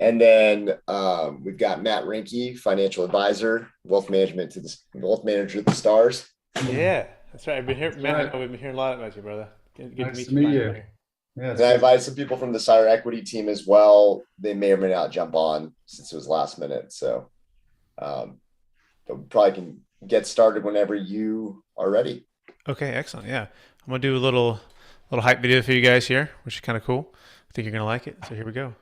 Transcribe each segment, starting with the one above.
And then we've got Matt Rinke, financial advisor, wealth manager at the Stars. Yeah, that's right. I've been here, That's Matt. right. I know we've been hearing a lot about you, brother. Good to Nice to meet you meet finally you. here. Yeah, And it's I good. invited some people from the Sire Equity team as well. They may or may not jump on since it was last minute. So um, but we probably can get started whenever you are ready. Okay, excellent. Yeah, I'm gonna do a little hype video for you guys here, which is kind of cool. I think you're gonna like it. So here we go.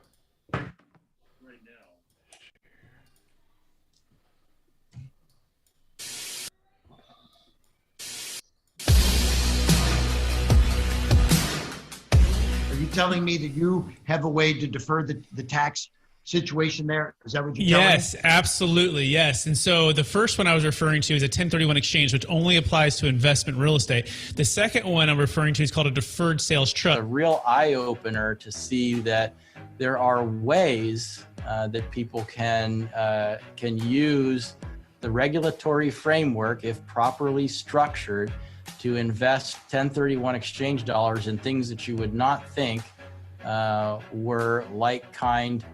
Are you telling me that you have a way to defer the tax situation there? Is that what you're telling me? Yes, absolutely. Yes. And so the first one I was referring to is a 1031 exchange, which only applies to investment real estate. The second one I'm referring to is called a deferred sales trust. A real eye opener to see that there are ways that people can use the regulatory framework, if properly structured, to invest 1031 exchange dollars in things that you would not think were like kind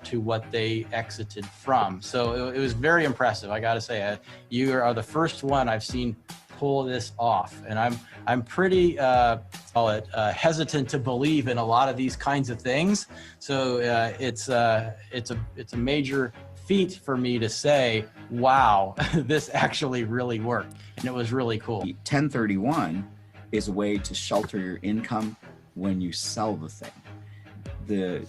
to what they exited from. So it was very impressive. I got to say, you are the first one I've seen pull this off, and I'm pretty hesitant to believe in a lot of these kinds of things. So it's a major feat for me to say, wow, this actually really worked, and it was really cool. 1031 is a way to shelter your income when you sell the thing. The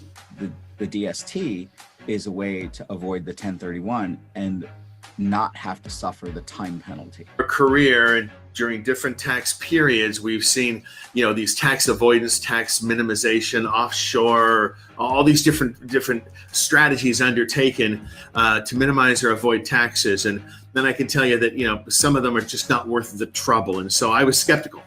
DST is a way to avoid the 1031 and not have to suffer the time penalty. Our career and during different tax periods, we've seen, these tax avoidance, tax minimization, offshore, all these different strategies undertaken to minimize or avoid taxes. And then I can tell you that, some of them are just not worth the trouble. And so I was skeptical.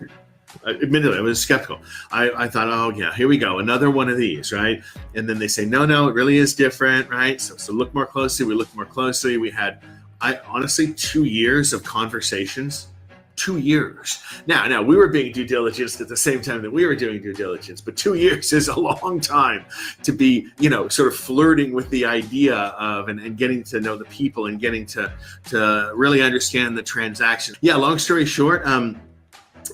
Admittedly, I was skeptical. I thought, oh yeah, here we go, another one of these, right? And then they say, no, it really is different, right? So look more closely. We looked more closely. We had, honestly, 2 years of conversations. 2 years. Now we were being due diligence at the same time that we were doing due diligence, but 2 years is a long time to be, sort of flirting with the idea of and getting to know the people and getting to really understand the transaction. Yeah, long story short,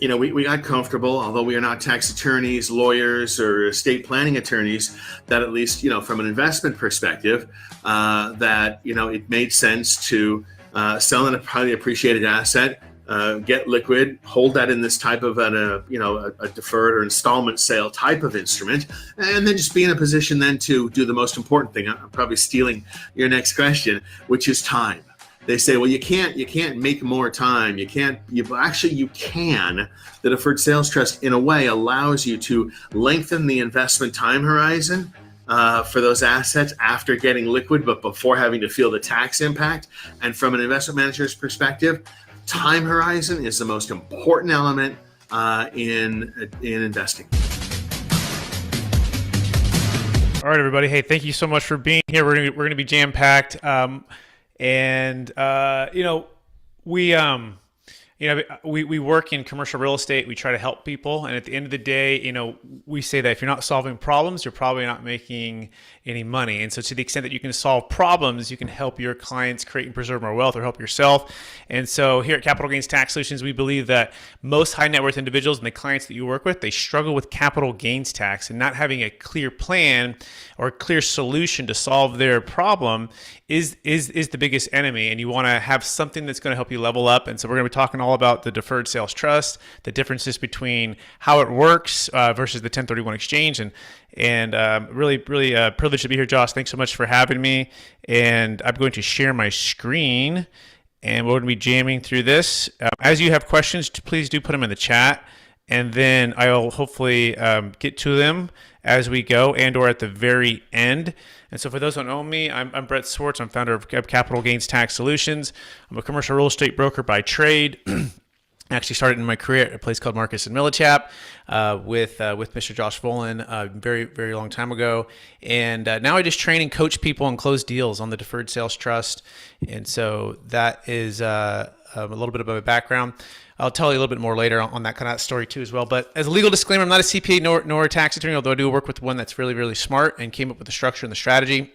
we got comfortable, although we are not tax attorneys, lawyers, or estate planning attorneys, that at least, from an investment perspective, that, it made sense to sell a highly appreciated asset, get liquid, hold that in this type of a deferred or installment sale type of instrument, and then just be in a position then to do the most important thing. I'm probably stealing your next question, which is time. They say, well, you can't make more time. You can. The deferred sales trust, in a way, allows you to lengthen the investment time horizon for those assets after getting liquid, but before having to feel the tax impact. And from an investment manager's perspective, time horizon is the most important element in investing. All right, everybody. Hey, thank you so much for being here. We're gonna be jam packed. We work in commercial real estate. We try to help people. And at the end of the day, we say that if you're not solving problems, you're probably not making any money. And so to the extent that you can solve problems, you can help your clients create and preserve more wealth or help yourself. And so here at Capital Gains Tax Solutions, we believe that most high net worth individuals and the clients that you work with, they struggle with capital gains tax, and not having a clear plan or a clear solution to solve their problem is the biggest enemy. And you want to have something that's going to help you level up. And so we're going to be talking all about the deferred sales trust, the differences between how it works versus the 1031 exchange, and really privileged to be here, Josh. Thanks so much for having me. And I'm going to share my screen, and we're going to be jamming through this. As you have questions, please do put them in the chat, and then I'll hopefully get to them as we go and or at the very end. And so for those who don't know me, I'm Brett Swartz. I'm founder of Capital Gains Tax Solutions. I'm a commercial real estate broker by trade. I actually started in my career at a place called Marcus and Millichap with Mr. Josh Volan very, very long time ago. And now I just train and coach people and close deals on the Deferred Sales Trust. And so that is a little bit of my background. I'll tell you a little bit more later on that kind of story too as well. But as a legal disclaimer, I'm not a CPA nor a tax attorney, although I do work with one that's really, really smart and came up with the structure and the strategy.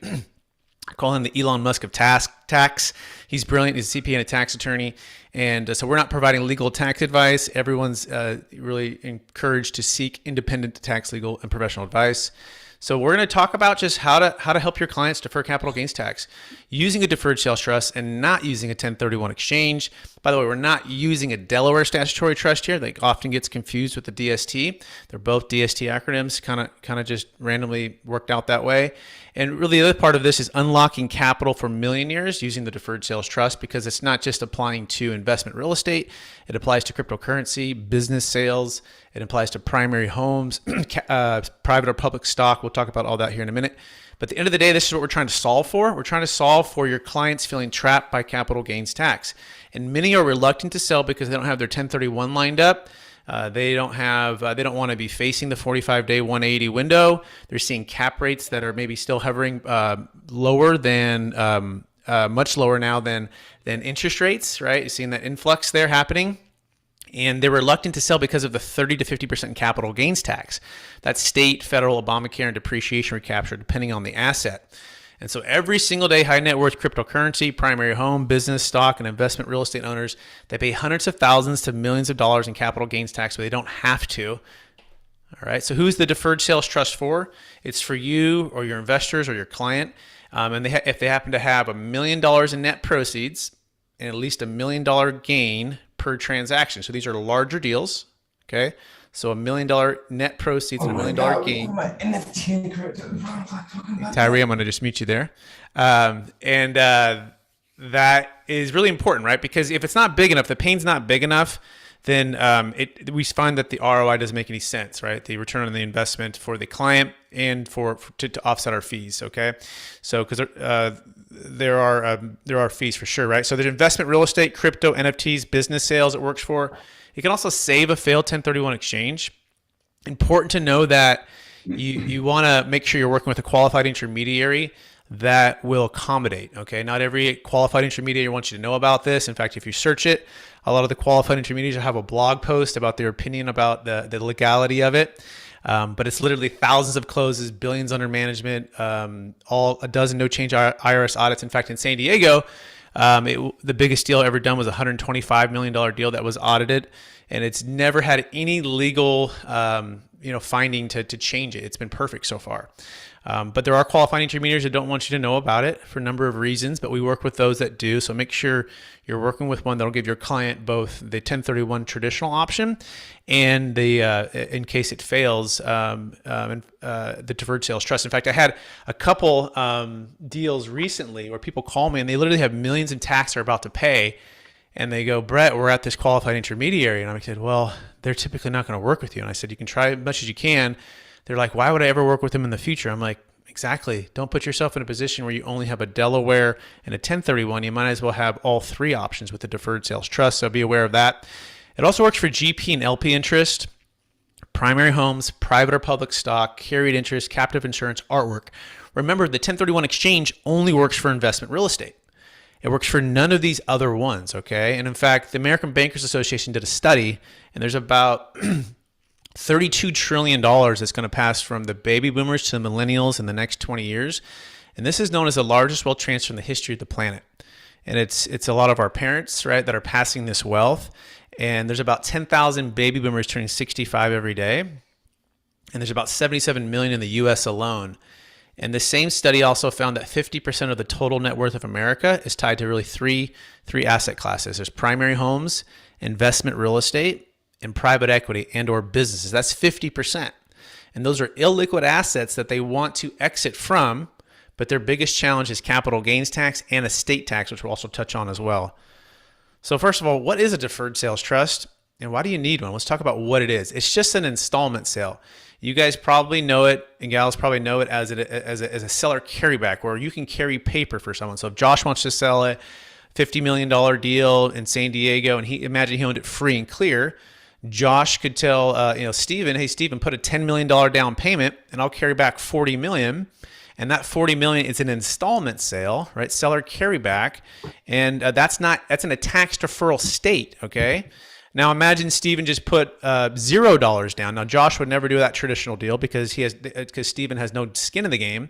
I call him the Elon Musk of tax. He's brilliant. He's a CPA and a tax attorney. And so we're not providing legal tax advice. Everyone's really encouraged to seek independent tax, legal, and professional advice. So we're going to talk about just how to help your clients defer capital gains tax using a deferred sales trust and not using a 1031 exchange. By the way, we're not using a Delaware statutory trust here. That often gets confused with the DST. They're both DST acronyms, kind of just randomly worked out that way. And really the other part of this is unlocking capital for millionaires using the deferred sales trust, because it's not just applying to investment real estate. It applies to cryptocurrency, business sales. It applies to primary homes, private or public stock. We'll talk about all that here in a minute. But at the end of the day, this is what we're trying to solve for. We're trying to solve for your clients feeling trapped by capital gains tax. And many are reluctant to sell because they don't have their 1031 lined up. They don't want to be facing the 45-day 180 window. They're seeing cap rates that are maybe still hovering lower than much lower now than interest rates, right? You're seeing that influx there happening. And they're reluctant to sell because of the 30 to 50% capital gains tax. That's state, federal, Obamacare, and depreciation recapture, depending on the asset. And so every single day, high net worth cryptocurrency, primary home, business, stock, and investment real estate owners, they pay hundreds of thousands to millions of dollars in capital gains tax, but they don't have to. All right. So who's the deferred sales trust for? It's for you or your investors or your client. And if they happen to have $1 million in net proceeds and at least $1 million gain per transaction. So these are larger deals. Okay. So $1 million net proceeds and $1 million gain. Tyree, I'm going to just mute you there. That is really important, right? Because if it's not big enough, the pain's not big enough, then we find that the ROI doesn't make any sense, right? The return on the investment for the client and to offset our fees. Okay, so because there are fees for sure, right? So there's investment real estate, crypto, NFTs, business sales it works for. You can also save a failed 1031 exchange. Important to know that you want to make sure you're working with a qualified intermediary that will accommodate. Okay, not every qualified intermediary wants you to know about this. In fact, if you search it, a lot of the qualified intermediaries have a blog post about their opinion about the legality of it. But it's literally thousands of closes, billions under management, all a dozen no change IRS audits. In fact, in San Diego, the biggest deal ever done was a $125 million deal that was audited, and it's never had any legal finding to change it. It's been perfect so far. But there are qualifying intermediaries that don't want you to know about it for a number of reasons, but we work with those that do. So make sure you're working with one that'll give your client both the 1031 traditional option and the in case it fails, the deferred sales trust. In fact, I had a couple deals recently where people call me and they literally have millions in tax they're about to pay. And they go, Brett, we're at this qualified intermediary. And I said, well, they're typically not going to work with you. And I said, you can try as much as you can. They're like, why would I ever work with them in the future? I'm like, exactly. Don't put yourself in a position where you only have a Delaware and a 1031. You might as well have all three options with the deferred sales trust. So be aware of that. It also works for GP and LP interest, primary homes, private or public stock, carried interest, captive insurance, artwork. Remember, the 1031 exchange only works for investment real estate. It works for none of these other ones, okay? And in fact, the American Bankers Association did a study, and there's about $32 trillion that's going to pass from the baby boomers to the millennials in the next 20 years. And this is known as the largest wealth transfer in the history of the planet. And it's a lot of our parents, right, that are passing this wealth. And there's about 10,000 baby boomers turning 65 every day. And there's about 77 million in the U.S. alone. And the same study also found that 50% of the total net worth of America is tied to really three asset classes. There's primary homes, investment real estate, and private equity and or businesses. That's 50%. And those are illiquid assets that they want to exit from, but their biggest challenge is capital gains tax and estate tax, which we'll also touch on as well. So first of all, what is a deferred sales trust and why do you need one? Let's talk about what it is. It's just an installment sale. You guys probably know it, and gals probably know it as a seller carryback, where you can carry paper for someone. So if Josh wants to sell it $50 million deal in San Diego, and imagine he owned it free and clear. Josh could tell, Steven, hey, Steven, put a $10 million down payment and I'll carry back $40 million. And that $40 million is an installment sale, right? Seller carryback. And that's in a tax deferral state, okay? Now imagine Steven just put $0 down. Now Josh would never do that traditional deal because Steven has no skin in the game.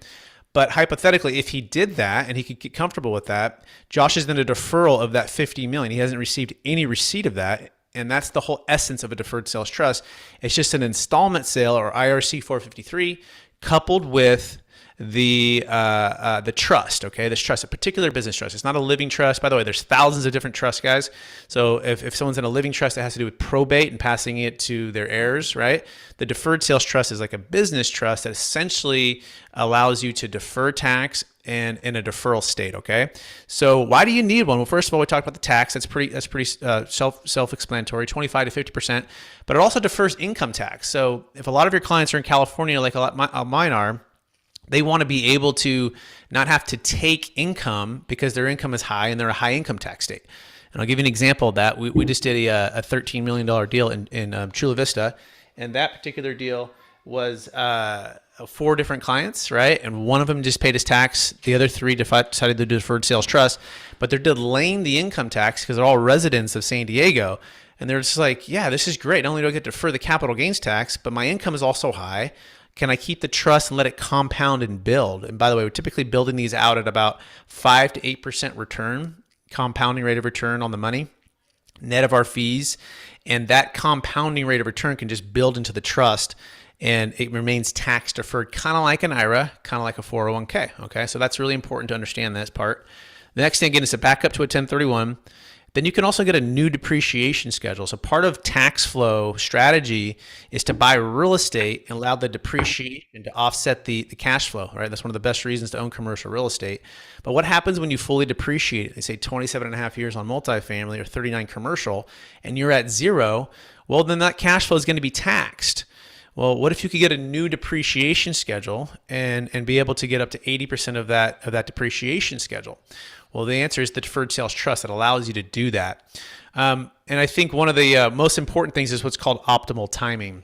But hypothetically, if he did that and he could get comfortable with that, Josh is in a deferral of that $50 million. He hasn't received any receipt of that. And that's the whole essence of a deferred sales trust. It's just an installment sale, or IRC 453, coupled with the trust. Okay, this trust, a particular business trust. It's not a living trust. By the way, there's thousands of different trusts, guys. So if someone's in a living trust, that has to do with probate and passing it to their heirs, right? The deferred sales trust is like a business trust that essentially allows you to defer tax and in a deferral state. Okay, so why do you need one? Well, first of all, we talked about the tax. That's pretty self-explanatory, 25 to 50%. But it also defers income tax. So if a lot of your clients are in California, like a lot mine are, they want to be able to not have to take income because their income is high and they're a high income tax state. And I'll give you an example of that. We just did a $13 million deal in Chula Vista, and that particular deal was 4 different clients, right? And one of them just paid his tax. The other 3 decided to do deferred sales trust, but they're delaying the income tax because they're all residents of San Diego. And they're just like, yeah, this is great. Not only do I get to defer the capital gains tax, but my income is also high. Can I keep the trust and let it compound and build? And by the way, we're typically building these out at about 5 to 8% return, compounding rate of return on the money, net of our fees. And that compounding rate of return can just build into the trust, and it remains tax deferred, kind of like an IRA, kind of like a 401k. Okay, so that's really important to understand this part. The next thing, again, is to back up to a 1031. Then you can also get a new depreciation schedule. So part of tax flow strategy is to buy real estate and allow the depreciation to offset the cash flow, right? That's one of the best reasons to own commercial real estate. But what happens when you fully depreciate it? They say 27 and a half years on multifamily or 39 commercial, and you're at 0. Well, then that cash flow is going to be taxed. Well, what if you could get a new depreciation schedule and be able to get up to 80% of that depreciation schedule? Well, the answer is the deferred sales trust that allows you to do that. And I think one of the most important things is what's called optimal timing.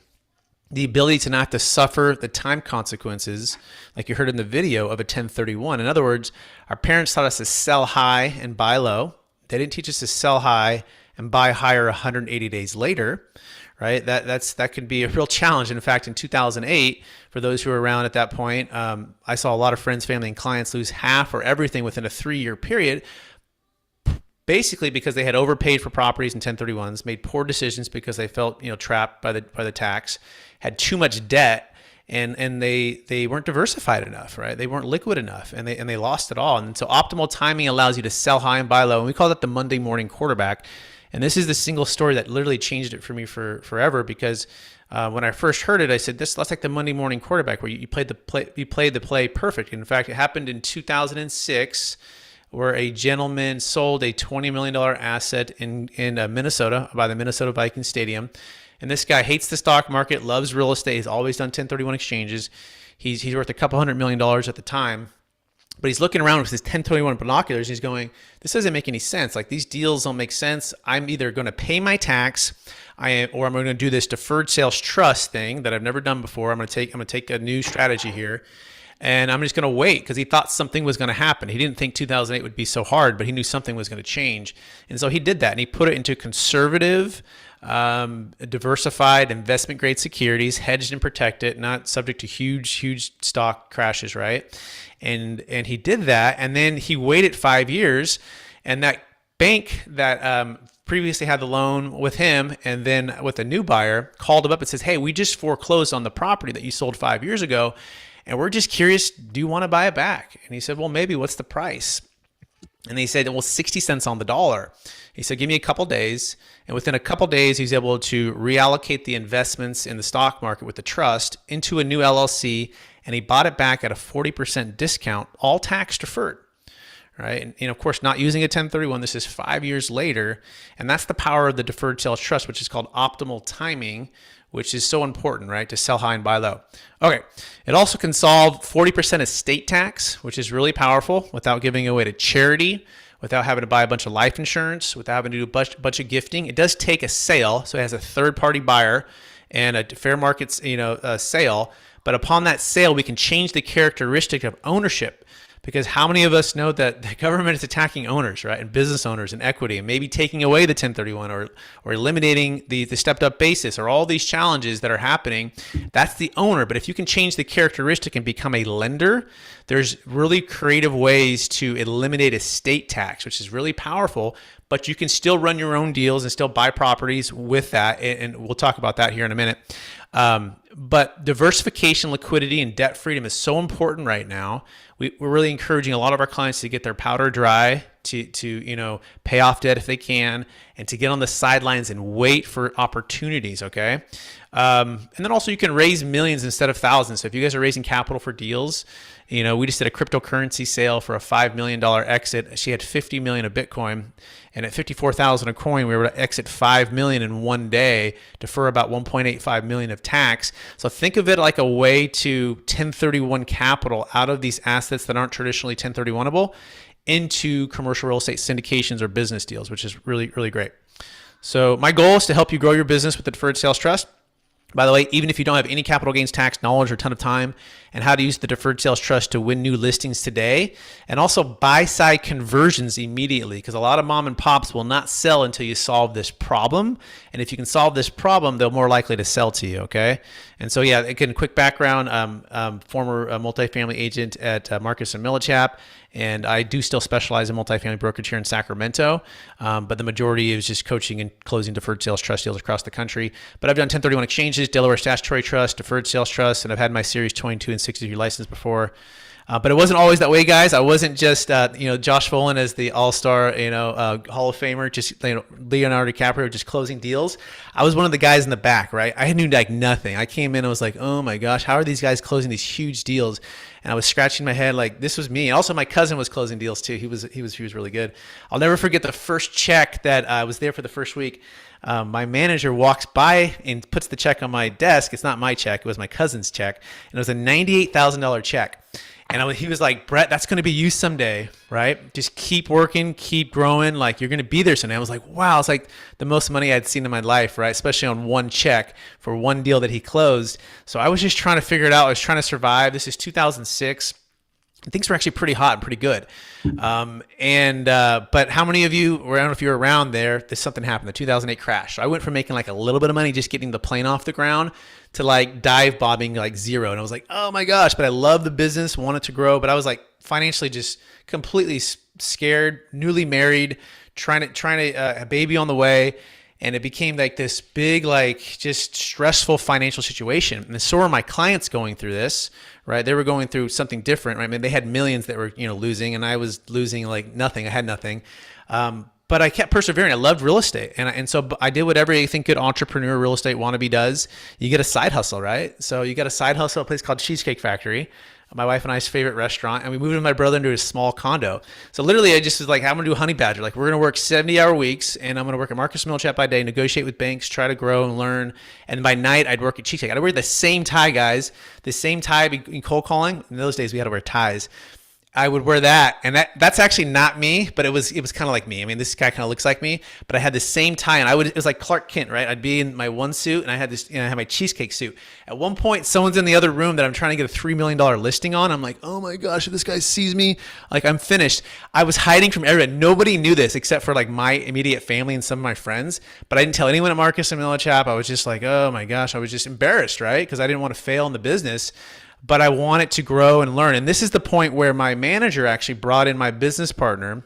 The ability to not have to suffer the time consequences, like you heard in the video, of a 1031. In other words, our parents taught us to sell high and buy low. They didn't teach us to sell high and buy higher 180 days later. Right, that could be a real challenge. In fact, in 2008, for those who were around at that point, I saw a lot of friends, family, and clients lose half or everything within a 3-year period, basically because they had overpaid for properties in 1031s, made poor decisions because they felt trapped by the tax, had too much debt, and they weren't diversified enough, right? They weren't liquid enough, and they lost it all. And so optimal timing allows you to sell high and buy low, and we call that the Monday morning quarterback. And this is the single story that literally changed it for me forever, because when I first heard it, I said, that's like the Monday morning quarterback where you played the play perfect. In fact, it happened in 2006 where a gentleman sold a $20 million asset in Minnesota by the Minnesota Vikings Stadium. And this guy hates the stock market, loves real estate. He's always done 1031 exchanges. He's worth a couple $100 million at the time. But he's looking around with his 1031 binoculars and he's going, this doesn't make any sense. Like, these deals don't make sense. I'm either going to pay my tax or I'm going to do this deferred sales trust thing that I've never done before. I'm going to take a new strategy here, and I'm just going to wait, because he thought something was going to happen. He didn't think 2008 would be so hard, but he knew something was going to change. And so he did that, and he put it into conservative, diversified investment grade securities, hedged and protected, not subject to huge stock crashes, right? And he did that, and then he waited 5 years, and that bank that previously had the loan with him and then with a new buyer called him up and says, hey, we just foreclosed on the property that you sold 5 years ago, and we're just curious, do you want to buy it back? And he said, well, maybe. What's the price? And they said, well, 60 cents on the dollar. He said, give me a couple days. And within a couple days, he's able to reallocate the investments in the stock market with the trust into a new LLC, and he bought it back at a 40% discount, all tax deferred, right? And of course, not using a 1031. This is 5 years later, and that's the power of the deferred sales trust, which is called optimal timing, which is so important, right? To sell high and buy low. Okay. It also can solve 40% estate tax, which is really powerful, without giving away to charity, without having to buy a bunch of life insurance, without having to do a bunch of gifting. It does take a sale, so it has a third-party buyer and a fair market, sale. But upon that sale, we can change the characteristic of ownership. Because how many of us know that the government is attacking owners, right, and business owners and equity, and maybe taking away the 1031 or eliminating the stepped up basis, or all these challenges that are happening? That's the owner. But if you can change the characteristic and become a lender, there's really creative ways to eliminate estate tax, which is really powerful. But you can still run your own deals and still buy properties with that, and we'll talk about that here in a minute. But diversification, liquidity, and debt freedom is so important right now. We're really encouraging a lot of our clients to get their powder dry, to pay off debt if they can, and to get on the sidelines and wait for opportunities. Okay, and then also you can raise millions instead of thousands. So if you guys are raising capital for deals, we just did a cryptocurrency sale for a $5 million exit. She had 50 million of Bitcoin, and at 54,000 a coin, we were able to exit 5 million in one day, defer about 1.85 million of tax. So think of it like a way to 1031 capital out of these assets that aren't traditionally 1031able into commercial real estate syndications or business deals, which is really, really great. So my goal is to help you grow your business with the Deferred Sales Trust. By the way, even if you don't have any capital gains tax knowledge or a ton of time, and how to use the Deferred Sales Trust to win new listings today, and also buy-side conversions immediately, because a lot of mom and pops will not sell until you solve this problem. And if you can solve this problem, they're more likely to sell to you, okay? And so, yeah, again, quick background, former multifamily agent at Marcus & Millichap, and I do still specialize in multifamily brokerage here in Sacramento, but the majority is just coaching and closing Deferred Sales Trust deals across the country. But I've done 1031 exchanges, Delaware Statutory Trust, Deferred Sales Trust, and I've had my Series 22 and 63 license before. But it wasn't always that way, guys. I wasn't just, Josh Folan as the all-star, Hall of Famer, just, Leonardo DiCaprio just closing deals. I was one of the guys in the back, right? I knew like nothing. I came in, I was like, oh my gosh, how are these guys closing these huge deals? And I was scratching my head like this was me. And also my cousin was closing deals too. He was really good. I'll never forget the first check that I was there for the first week. My manager walks by and puts the check on my desk. It's not my check. It was my cousin's check. And it was a $98,000 check. And he was like, Brett, that's going to be you someday, right? Just keep working, keep growing. Like, you're going to be there someday. I was like, wow, it's like the most money I'd seen in my life, right? Especially on one check for one deal that he closed. So I was just trying to figure it out. I was trying to survive. This is 2006. Things were actually pretty hot and pretty good. But how many of you, I don't know if you were around there, something happened, the 2008 crash. So I went from making like a little bit of money just getting the plane off the ground to like dive bombing like zero. And I was like, oh my gosh, but I love the business, wanted to grow, but I was like financially just completely scared, newly married, trying to a baby on the way. And it became like this big, like just stressful financial situation. And so were my clients going through this, right? They were going through something different, right? I mean, they had millions that were, losing, and I was losing like nothing. I had nothing. But I kept persevering. I loved real estate. And so I did what every, I think, good entrepreneur real estate wannabe does. You get a side hustle, right? So you got a side hustle at a place called Cheesecake Factory, my wife and I's favorite restaurant, and we moved with my brother into a small condo. So literally I just was like, I'm going to do a honey badger. Like, we're going to work 70-hour weeks, and I'm going to work at Marcus Millichap by day, negotiate with banks, try to grow and learn. And by night, I'd work at Cheesecake. I'd wear the same tie, guys, the same tie in cold calling. In those days, we had to wear ties. I would wear that, and that's actually not me, but it was kind of like me. I mean, this guy kind of looks like me, but I had the same tie, and it was like Clark Kent, right? I'd be in my one suit, and I had this, I had my cheesecake suit. At one point, someone's in the other room that I'm trying to get a $3 million listing on. I'm like, oh my gosh, if this guy sees me, like, I'm finished. I was hiding from everyone. Nobody knew this except for like my immediate family and some of my friends, but I didn't tell anyone at Marcus and Millichap. I was just like, oh my gosh, I was just embarrassed, right? Because I didn't want to fail in the business. But I wanted to grow and learn. And this is the point where my manager actually brought in my business partner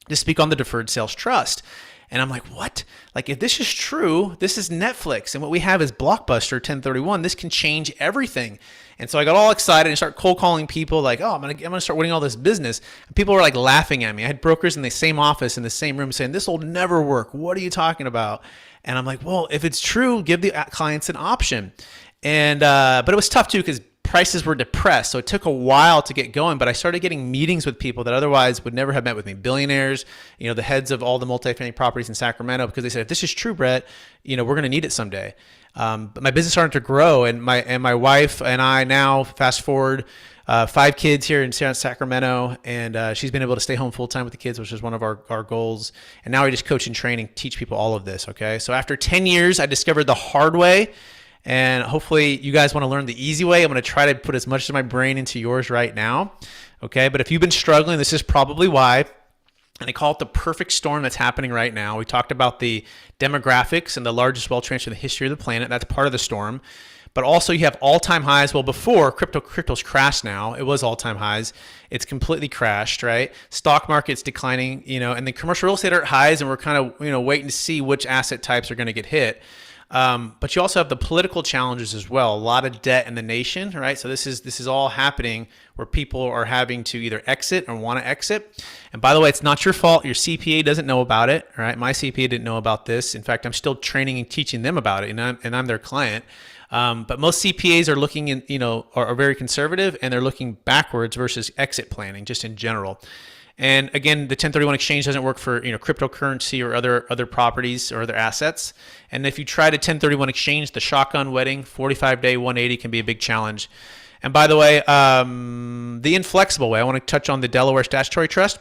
to speak on the Deferred Sales Trust. And I'm like, what? Like, if this is true, this is Netflix. And what we have is Blockbuster 1031. This can change everything. And so I got all excited and started cold calling people like, oh, I'm gonna start winning all this business. And people were like laughing at me. I had brokers in the same office, in the same room saying, this will never work. What are you talking about? And I'm like, well, if it's true, give the clients an option. And but it was tough too, because prices were depressed. So it took a while to get going, but I started getting meetings with people that otherwise would never have met with me. Billionaires, the heads of all the multifamily properties in Sacramento, because they said, if this is true, Brett, we're going to need it someday. But my business started to grow, and my wife and I now, fast forward 5 kids here in Sacramento, and she's been able to stay home full time with the kids, which is one of our goals. And now we just coach and train and teach people all of this. Okay, so after 10 years, I discovered the hard way, and hopefully you guys want to learn the easy way. I'm going to try to put as much of my brain into yours right now. Okay, but if you've been struggling, this is probably why. And I call it the perfect storm that's happening right now. We talked about the demographics and the largest wealth transfer in the history of the planet. That's part of the storm. But also you have all-time highs. Well, before crypto's crashed now. It was all-time highs. It's completely crashed, right? Stock market's declining, and the commercial real estate are at highs, and we're kind of, waiting to see which asset types are going to get hit. But you also have the political challenges as well. A lot of debt in the nation, right? So this is all happening where people are having to either exit or want to exit. And by the way, it's not your fault. Your CPA doesn't know about it, right? My CPA didn't know about this. In fact, I'm still training and teaching them about it, and I'm their client. But most CPAs are looking in, are very conservative, and they're looking backwards versus exit planning, just in general. And again, the 1031 exchange doesn't work for cryptocurrency or other properties or other assets. And if you try to 1031 exchange, the shotgun wedding, 45-day 180 can be a big challenge. And by the way, the inflexible way, I want to touch on the Delaware Statutory Trust.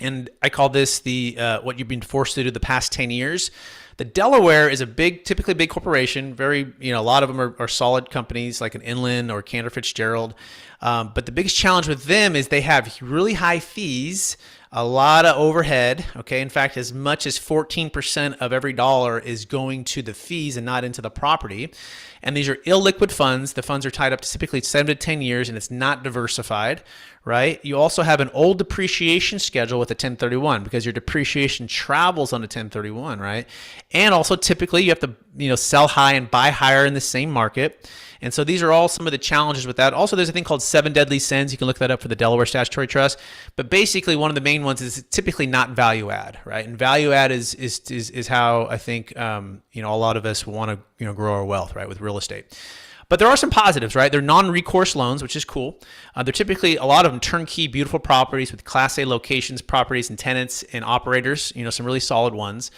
And I call this the what you've been forced to do the past 10 years. The Delaware is typically a big corporation. Very, a lot of them are solid companies like an Inland or Cantor Fitzgerald. But the biggest challenge with them is they have really high fees, a lot of overhead. Okay, in fact, as much as 14% of every dollar is going to the fees and not into the property. And these are illiquid funds. The funds are tied up to typically 7 to 10 years, and it's not diversified, right? You also have an old depreciation schedule with a 1031 because your depreciation travels on a 1031, right? And also typically you have to, sell high and buy higher in the same market. And so these are all some of the challenges with that. Also, there's a thing called 7 deadly sins. You can look that up for the Delaware Statutory Trust. But basically, one of the main ones is typically not value add, right? And value add is how I think a lot of us want to grow our wealth, right, with real estate. But there are some positives, right? They're non-recourse loans, which is cool. They're typically, a lot of them, turnkey, beautiful properties with Class A locations, properties, and tenants and operators, some really solid ones.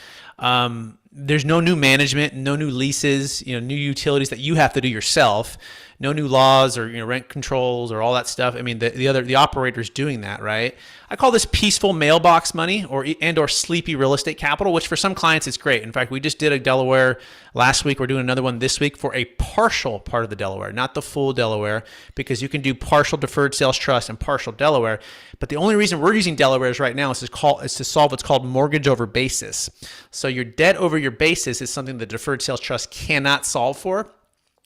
There's no new management, no new leases, new utilities that you have to do yourself, no new laws or rent controls or all that stuff. I mean, the operator's doing that, right? I call this peaceful mailbox money or sleepy real estate capital, which for some clients is great. In fact, we just did a Delaware last week. We're doing another one this week for a partial part of the Delaware, not the full Delaware, because you can do partial deferred sales trust and partial Delaware. But the only reason we're using Delaware's right now is to solve what's called mortgage over basis. So your debt over your basis is something the deferred sales trust cannot solve for.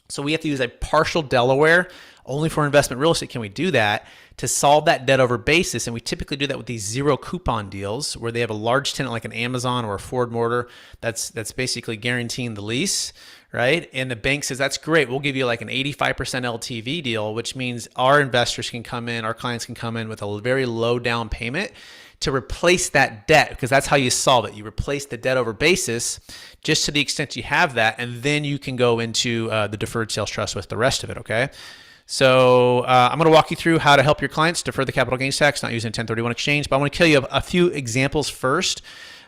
So we have to use a partial Delaware. Only for investment real estate can we do that to solve that debt over basis. And we typically do that with these zero coupon deals where they have a large tenant like an Amazon or a Ford Motor that's basically guaranteeing the lease, right? And the bank says, that's great. We'll give you like an 85% LTV deal, which means our investors can come in, our clients can come in with a very low down payment to replace that debt, because that's how you solve it. You replace the debt over basis just to the extent you have that, and then you can go into the deferred sales trust with the rest of it, okay? So I'm going to walk you through how to help your clients defer the capital gains tax, not using 1031 exchange, but I want to tell you a few examples first.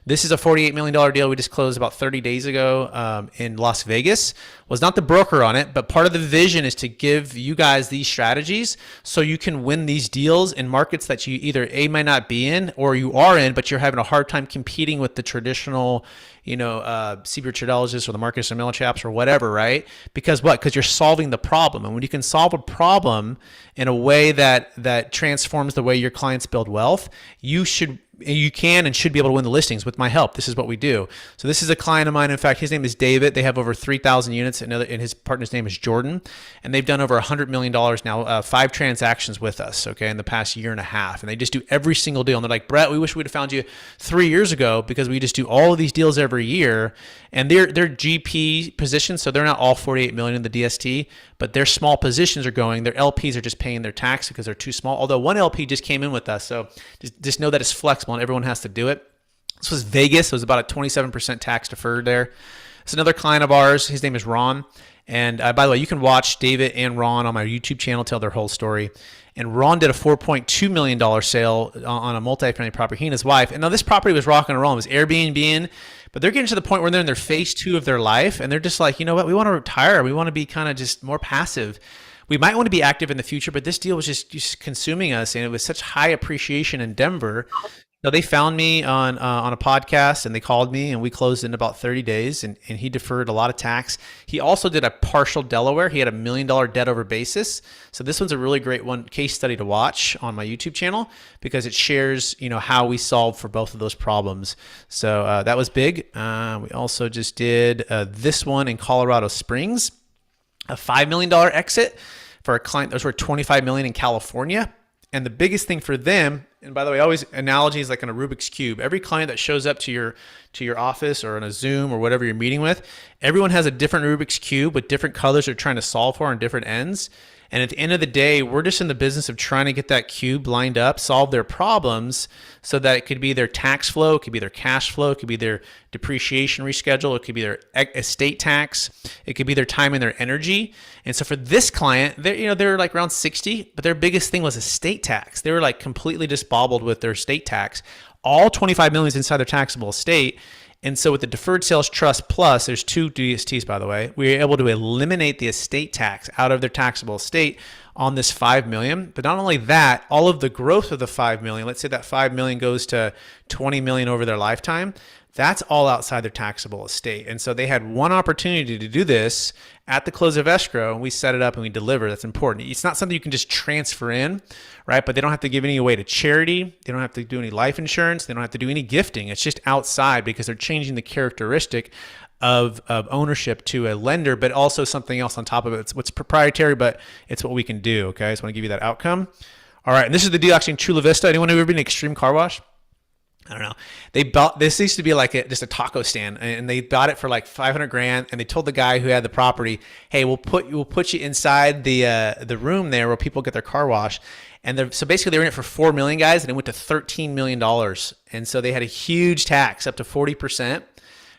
This is a $48 million deal we just closed about 30 days ago in Las Vegas. Was not the broker on it, but part of the vision is to give you guys these strategies so you can win these deals in markets that you either might not be in or you are in, but you're having a hard time competing with the traditional, CBRE Tradologists or the Marcus or Millichaps or whatever, right? Because what? Because you're solving the problem. And when you can solve a problem in a way that transforms the way your clients build wealth, you can and should be able to win the listings with my help. This is what we do. So this is a client of mine. In fact, his name is David. They have over 3,000 units, and his partner's name is Jordan. And they've done over $100 million now, 5 transactions with us, okay, in the past year and a half. And they just do every single deal. And they're like, Brett, we wish we'd have found you 3 years ago, because we just do all of these deals every year. And they're GP positions, so they're not all 48 million in the DST, but their small positions are going. Their LPs are just paying their tax because they're too small. Although one LP just came in with us, so just know that it's flexible and everyone has to do it. This was Vegas. It was about a 27% tax deferred there. It's another client of ours. His name is Ron. And by the way, you can watch David and Ron on my YouTube channel tell their whole story. And Ron did a $4.2 million sale on a multifamily property, he and his wife. And now this property was rocking and rolling. It was Airbnb, but they're getting to the point where they're in their phase 2 of their life. And they're just like, you know what? We want to retire. We want to be kind of just more passive. we might want to be active in the future, but this deal was just consuming us, and it was such high appreciation in Denver. So they found me on a podcast, and they called me, and we closed in about 30 days, and he deferred a lot of tax. He also did a partial Delaware. He had $1 million debt over basis. So this one's a really great case study to watch on my YouTube channel, because it shares, how we solved for both of those problems. So that was big. We also just did this one in Colorado Springs, a $5 million exit for a client. Those were $25 million in California. And the biggest thing for them, and by the way, always analogies like on a Rubik's Cube. Every client that shows up to your office or on a Zoom or whatever you're meeting with, everyone has a different Rubik's Cube with different colors they're trying to solve for on different ends. And at the end of the day, we're just in the business of trying to get that cube lined up, solve their problems so that it could be their tax flow, it could be their cash flow, it could be their depreciation reschedule, it could be their estate tax, it could be their time and their energy. And so for this client, they're like around 60, but their biggest thing was estate tax. They were like completely disbobbled with their estate tax. All 25 million is inside their taxable estate. And so with the Deferred Sales Trust Plus, there's 2 DSTs, by the way, we were able to eliminate the estate tax out of their taxable estate on this 5 million. But not only that, all of the growth of the 5 million, let's say that 5 million goes to 20 million over their lifetime, that's all outside their taxable estate. And so they had one opportunity to do this at the close of escrow, and we set it up and we deliver. That's important. It's not something you can just transfer in, right? But they don't have to give any away to charity. They don't have to do any life insurance. They don't have to do any gifting. It's just outside, because they're changing the characteristic of ownership to a lender, but also something else on top of it. It's what's proprietary, but it's what we can do. Okay, I just want to give you that outcome. All right, and this is the deal actually in Chula Vista. Anyone who ever been to Extreme Car Wash? I don't know. They bought this, used to be like just a taco stand, and they bought it for like 500 grand. And they told the guy who had the property, "Hey, we'll put you inside the room there where people get their car wash." And so basically they were in it for 4 million, guys, and it went to $13 million. And so they had a huge tax, up to 40%.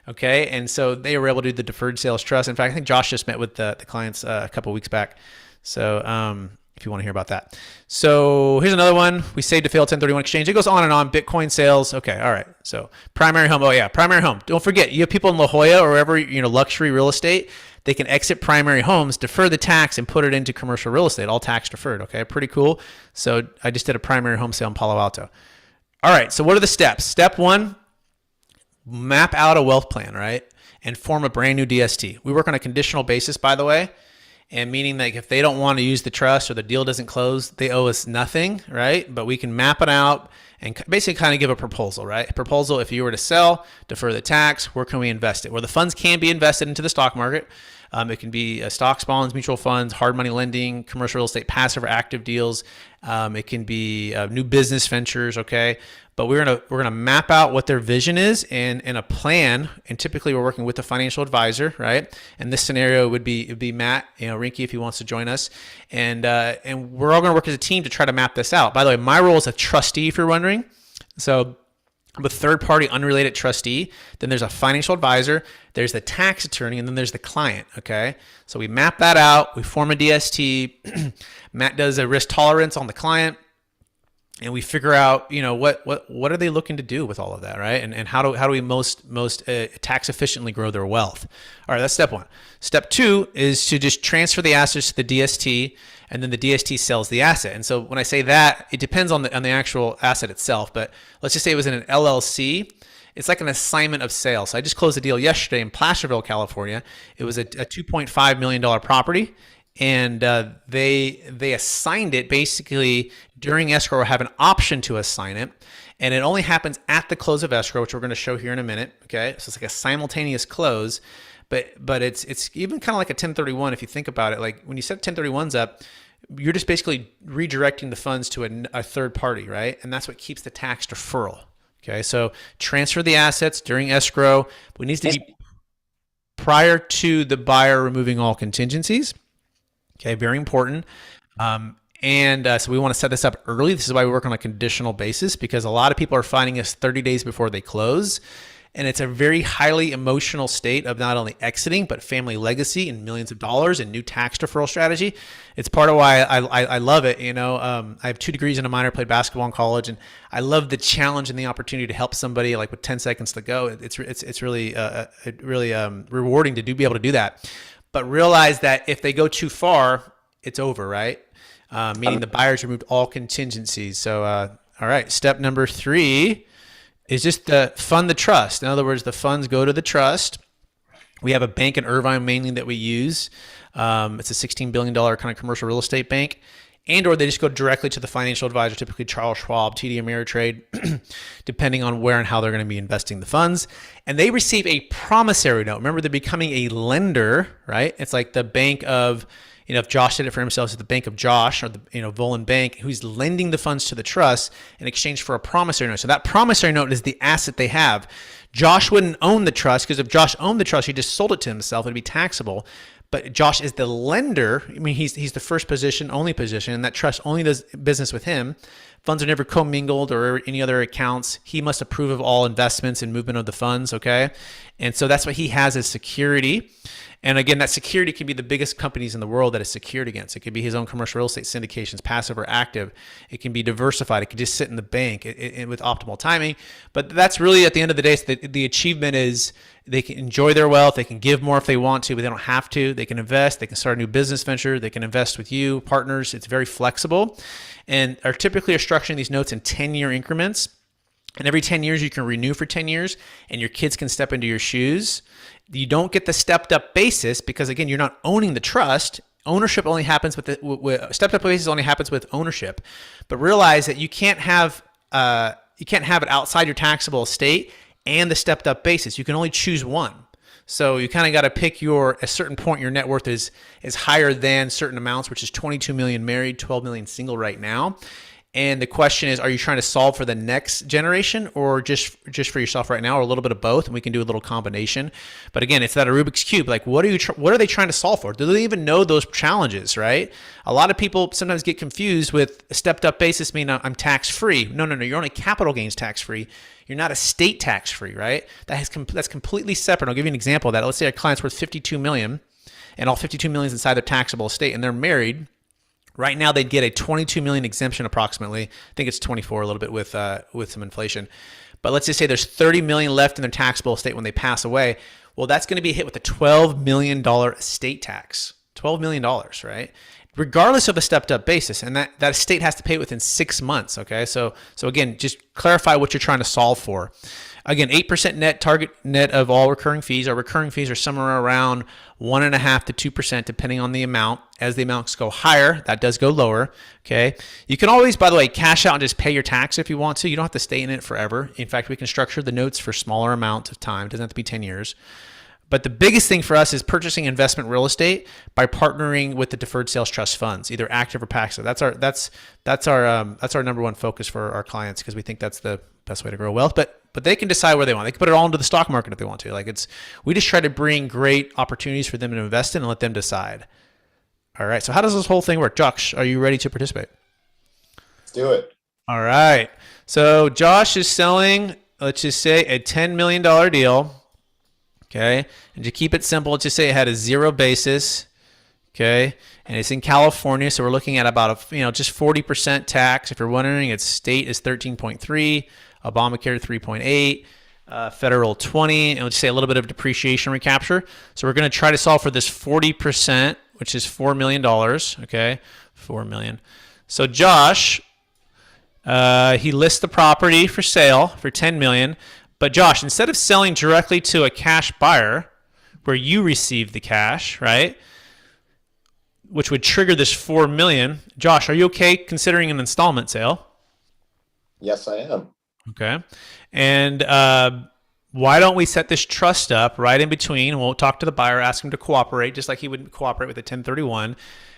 Okay, and so they were able to do the Deferred Sales Trust. In fact, I think Josh just met with the clients a couple of weeks back. So if you want to hear about that. So here's another one. We saved to fail 1031 exchange. It goes on and on. Bitcoin sales. Okay, all right. So primary home. Oh yeah, primary home. Don't forget, you have people in La Jolla or wherever, luxury real estate. They can exit primary homes, defer the tax, and put it into commercial real estate, all tax deferred. Okay, pretty cool. So I just did a primary home sale in Palo Alto. All right, so what are the steps? Step 1, map out a wealth plan, right? And form a brand new DST. We work on a conditional basis, by the way. And meaning that if they don't want to use the trust or the deal doesn't close, they owe us nothing, right? But we can map it out and basically kind of give a proposal, right? A proposal, if you were to sell, defer the tax, where can we invest it? Well, the funds can be invested into the stock market. It can be stocks, bonds, mutual funds, hard money lending, commercial real estate, passive or active deals. It can be new business ventures, okay? But we're gonna map out what their vision is and a plan. And typically we're working with a financial advisor, right? And this scenario would be Matt, Rinky, if he wants to join us. And we're all gonna work as a team to try to map this out. By the way, my role is a trustee, if you're wondering. So I'm a third-party unrelated trustee. Then there's a financial advisor, there's the tax attorney, and then there's the client, okay? So we map that out, we form a DST, Matt does a risk tolerance on the client, and we figure out, what are they looking to do with all of that, right? And how do we most tax efficiently grow their wealth? All right, that's step 1. Step 2 is to just transfer the assets to the DST, and then the DST sells the asset. And so when I say that, it depends on the actual asset itself. But let's just say it was in an LLC. It's like an assignment of sale. So I just closed a deal yesterday in Placerville, California. It was a $2.5 million property. And they assigned it basically during escrow, or have an option to assign it. And it only happens at the close of escrow, which we're going to show here in a minute. Okay, so it's like a simultaneous close. But it's even kind of like a 1031 if you think about it. Like when you set 1031s up, you're just basically redirecting the funds to a third party, right? And that's what keeps the tax deferral. Okay, so transfer the assets during escrow. It needs to be prior to the buyer removing all contingencies. Okay, very important. So we want to set this up early. This is why we work on a conditional basis, because a lot of people are finding us 30 days before they close. And it's a very highly emotional state of not only exiting, but family legacy and millions of dollars and new tax deferral strategy. It's part of why I love it. I have 2 degrees and a minor, played basketball in college, and I love the challenge and the opportunity to help somebody like with 10 seconds to go. It's really rewarding to be able to do that. But realize that if they go too far, it's over, right? Meaning the buyers removed all contingencies. So, all right, step number 3 is just to fund the trust. In other words, the funds go to the trust. We have a bank in Irvine mainly that we use. It's a $16 billion kind of commercial real estate bank. And or they just go directly to the financial advisor, typically Charles Schwab, TD Ameritrade, depending on where and how they're going to be investing the funds. And they receive a promissory note. Remember, they're becoming a lender, right? It's like the bank of, if Josh did it for himself, it's the bank of Josh, or the Volin Bank, who's lending the funds to the trust in exchange for a promissory note. So that promissory note is the asset they have. Josh wouldn't own the trust, because if Josh owned the trust, he just sold it to himself. It'd be taxable. But Josh is the lender. I mean, he's the first position, only position, and that trust only does business with him. Funds are never commingled or any other accounts. He must approve of all investments and movement of the funds, okay? And so that's what he has as security. And again, that security can be the biggest companies in the world that is secured against. It could be his own commercial real estate syndications, passive or active. It can be diversified. It could just sit in the bank with optimal timing. But that's really, at the end of the day, so the achievement is they can enjoy their wealth. They can give more if they want to, but they don't have to. They can invest. They can start a new business venture. They can invest with you, partners. It's very flexible, and are typically structuring these notes in 10-year increments. And every 10 years, you can renew for 10 years, and your kids can step into your shoes. You don't get the stepped up basis because, again, you're not owning the trust. Ownership only happens with stepped up basis only happens with ownership. But realize that you can't have it outside your taxable estate and the stepped up basis. You can only choose one. So you kind of got to pick at a certain point, your net worth is higher than certain amounts, which is 22 million married, 12 million single right now. And the question is, are you trying to solve for the next generation or just for yourself right now, or a little bit of both? And we can do a little combination. But again, it's that a Rubik's Cube. Like, what are they trying to solve for? Do they even know those challenges, right? A lot of people sometimes get confused with a stepped up basis, meaning I'm tax free. No. You're only capital gains tax free. You're not estate tax free, right? That's completely separate. I'll give you an example of that. Let's say our client's worth 52 million and all 52 million is inside their taxable estate and they're married. Right now, they'd get a 22 million exemption approximately. I think it's 24 a little bit with some inflation. But let's just say there's 30 million left in their taxable estate when they pass away. Well, that's going to be hit with a $12 million estate tax. $12 million, right? Regardless of the stepped up basis. And that estate has to pay it within 6 months, okay? So again, just clarify what you're trying to solve for. Again, 8% net target net of all recurring fees. Our recurring fees are somewhere around 1.5% to 2%, depending on the amount. As the amounts go higher, that does go lower. Okay. You can always, by the way, cash out and just pay your tax if you want to. You don't have to stay in it forever. In fact, we can structure the notes for smaller amounts of time. It doesn't have to be 10 years. But the biggest thing for us is purchasing investment real estate by partnering with the deferred sales trust funds, either active or passive. That's our number one focus for our clients, because we think that's the best way to grow wealth. But they can decide where they want. They can put it all into the stock market if they want to. We just try to bring great opportunities for them to invest in and let them decide. All right. So how does this whole thing work? Josh, are you ready to participate? Let's do it. All right. So Josh is selling, let's just say, a $10 million deal. Okay. And to keep it simple, let's just say it had a zero basis. Okay. And it's in California. So we're looking at about just 40% tax. If you're wondering, its state is 13.3, Obamacare 3.8, federal 20, and let's say a little bit of depreciation recapture. So we're going to try to solve for this 40%, which is $4 million. Okay. 4 million. So Josh, he lists the property for sale for 10 million. But Josh, instead of selling directly to a cash buyer where you receive the cash, right, which would trigger this 4 million, Josh, are you okay considering an installment sale? Yes, I am. Okay. And why don't we set this trust up right in between? We'll talk to the buyer, ask him to cooperate, just like he would cooperate with a 1031.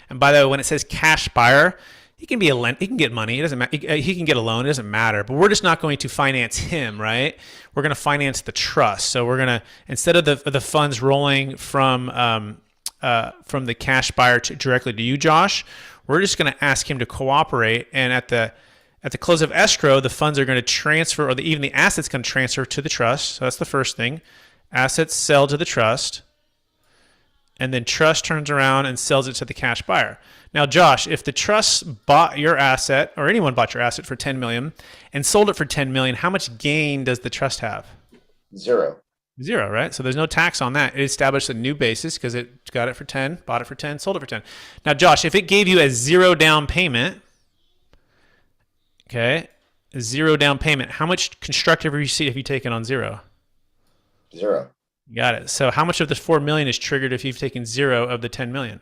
And by the way, when it says cash buyer, he can get money. It doesn't matter. He can get a loan. It doesn't matter. But we're just not going to finance him, right? We're going to finance the trust. So we're going to, instead of the funds rolling from the cash buyer directly to you, Josh, we're just going to ask him to cooperate. And at the close of escrow, the funds are going to transfer, or even the assets going to transfer to the trust. So that's the first thing. Assets sell to the trust. And then trust turns around and sells it to the cash buyer. Now, Josh, if the trust bought your asset, or anyone bought your asset for 10 million and sold it for 10 million, how much gain does the trust have? 0. Zero, right? So there's no tax on that. It established a new basis because it got it for 10, bought it for 10, sold it for 10. Now, Josh, if it gave you a zero down payment, okay, a zero down payment, how much constructive receipt have you taken on zero? Zero. You got it. So how much of the 4 million is triggered if you've taken zero of the 10 million?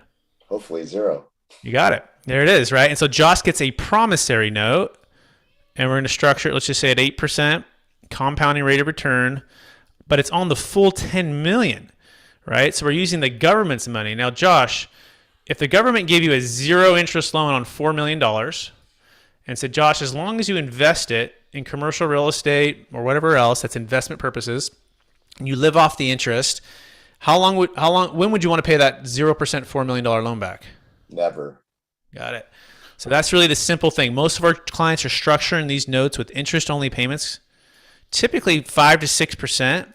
Hopefully zero. You got it. There it is, right? And so Josh gets a promissory note, and we're going to structure it, let's just say at 8% compounding rate of return, but it's on the full 10 million, right? So we're using the government's money. Now, Josh, if the government gave you a zero interest loan on $4 million and said, Josh, as long as you invest it in commercial real estate or whatever else that's investment purposes, and you live off the interest, when would you want to pay that 0% $4 million loan back? Never. Got it. So that's really the simple thing. Most of our clients are structuring these notes with interest-only payments, typically 5 to 6%,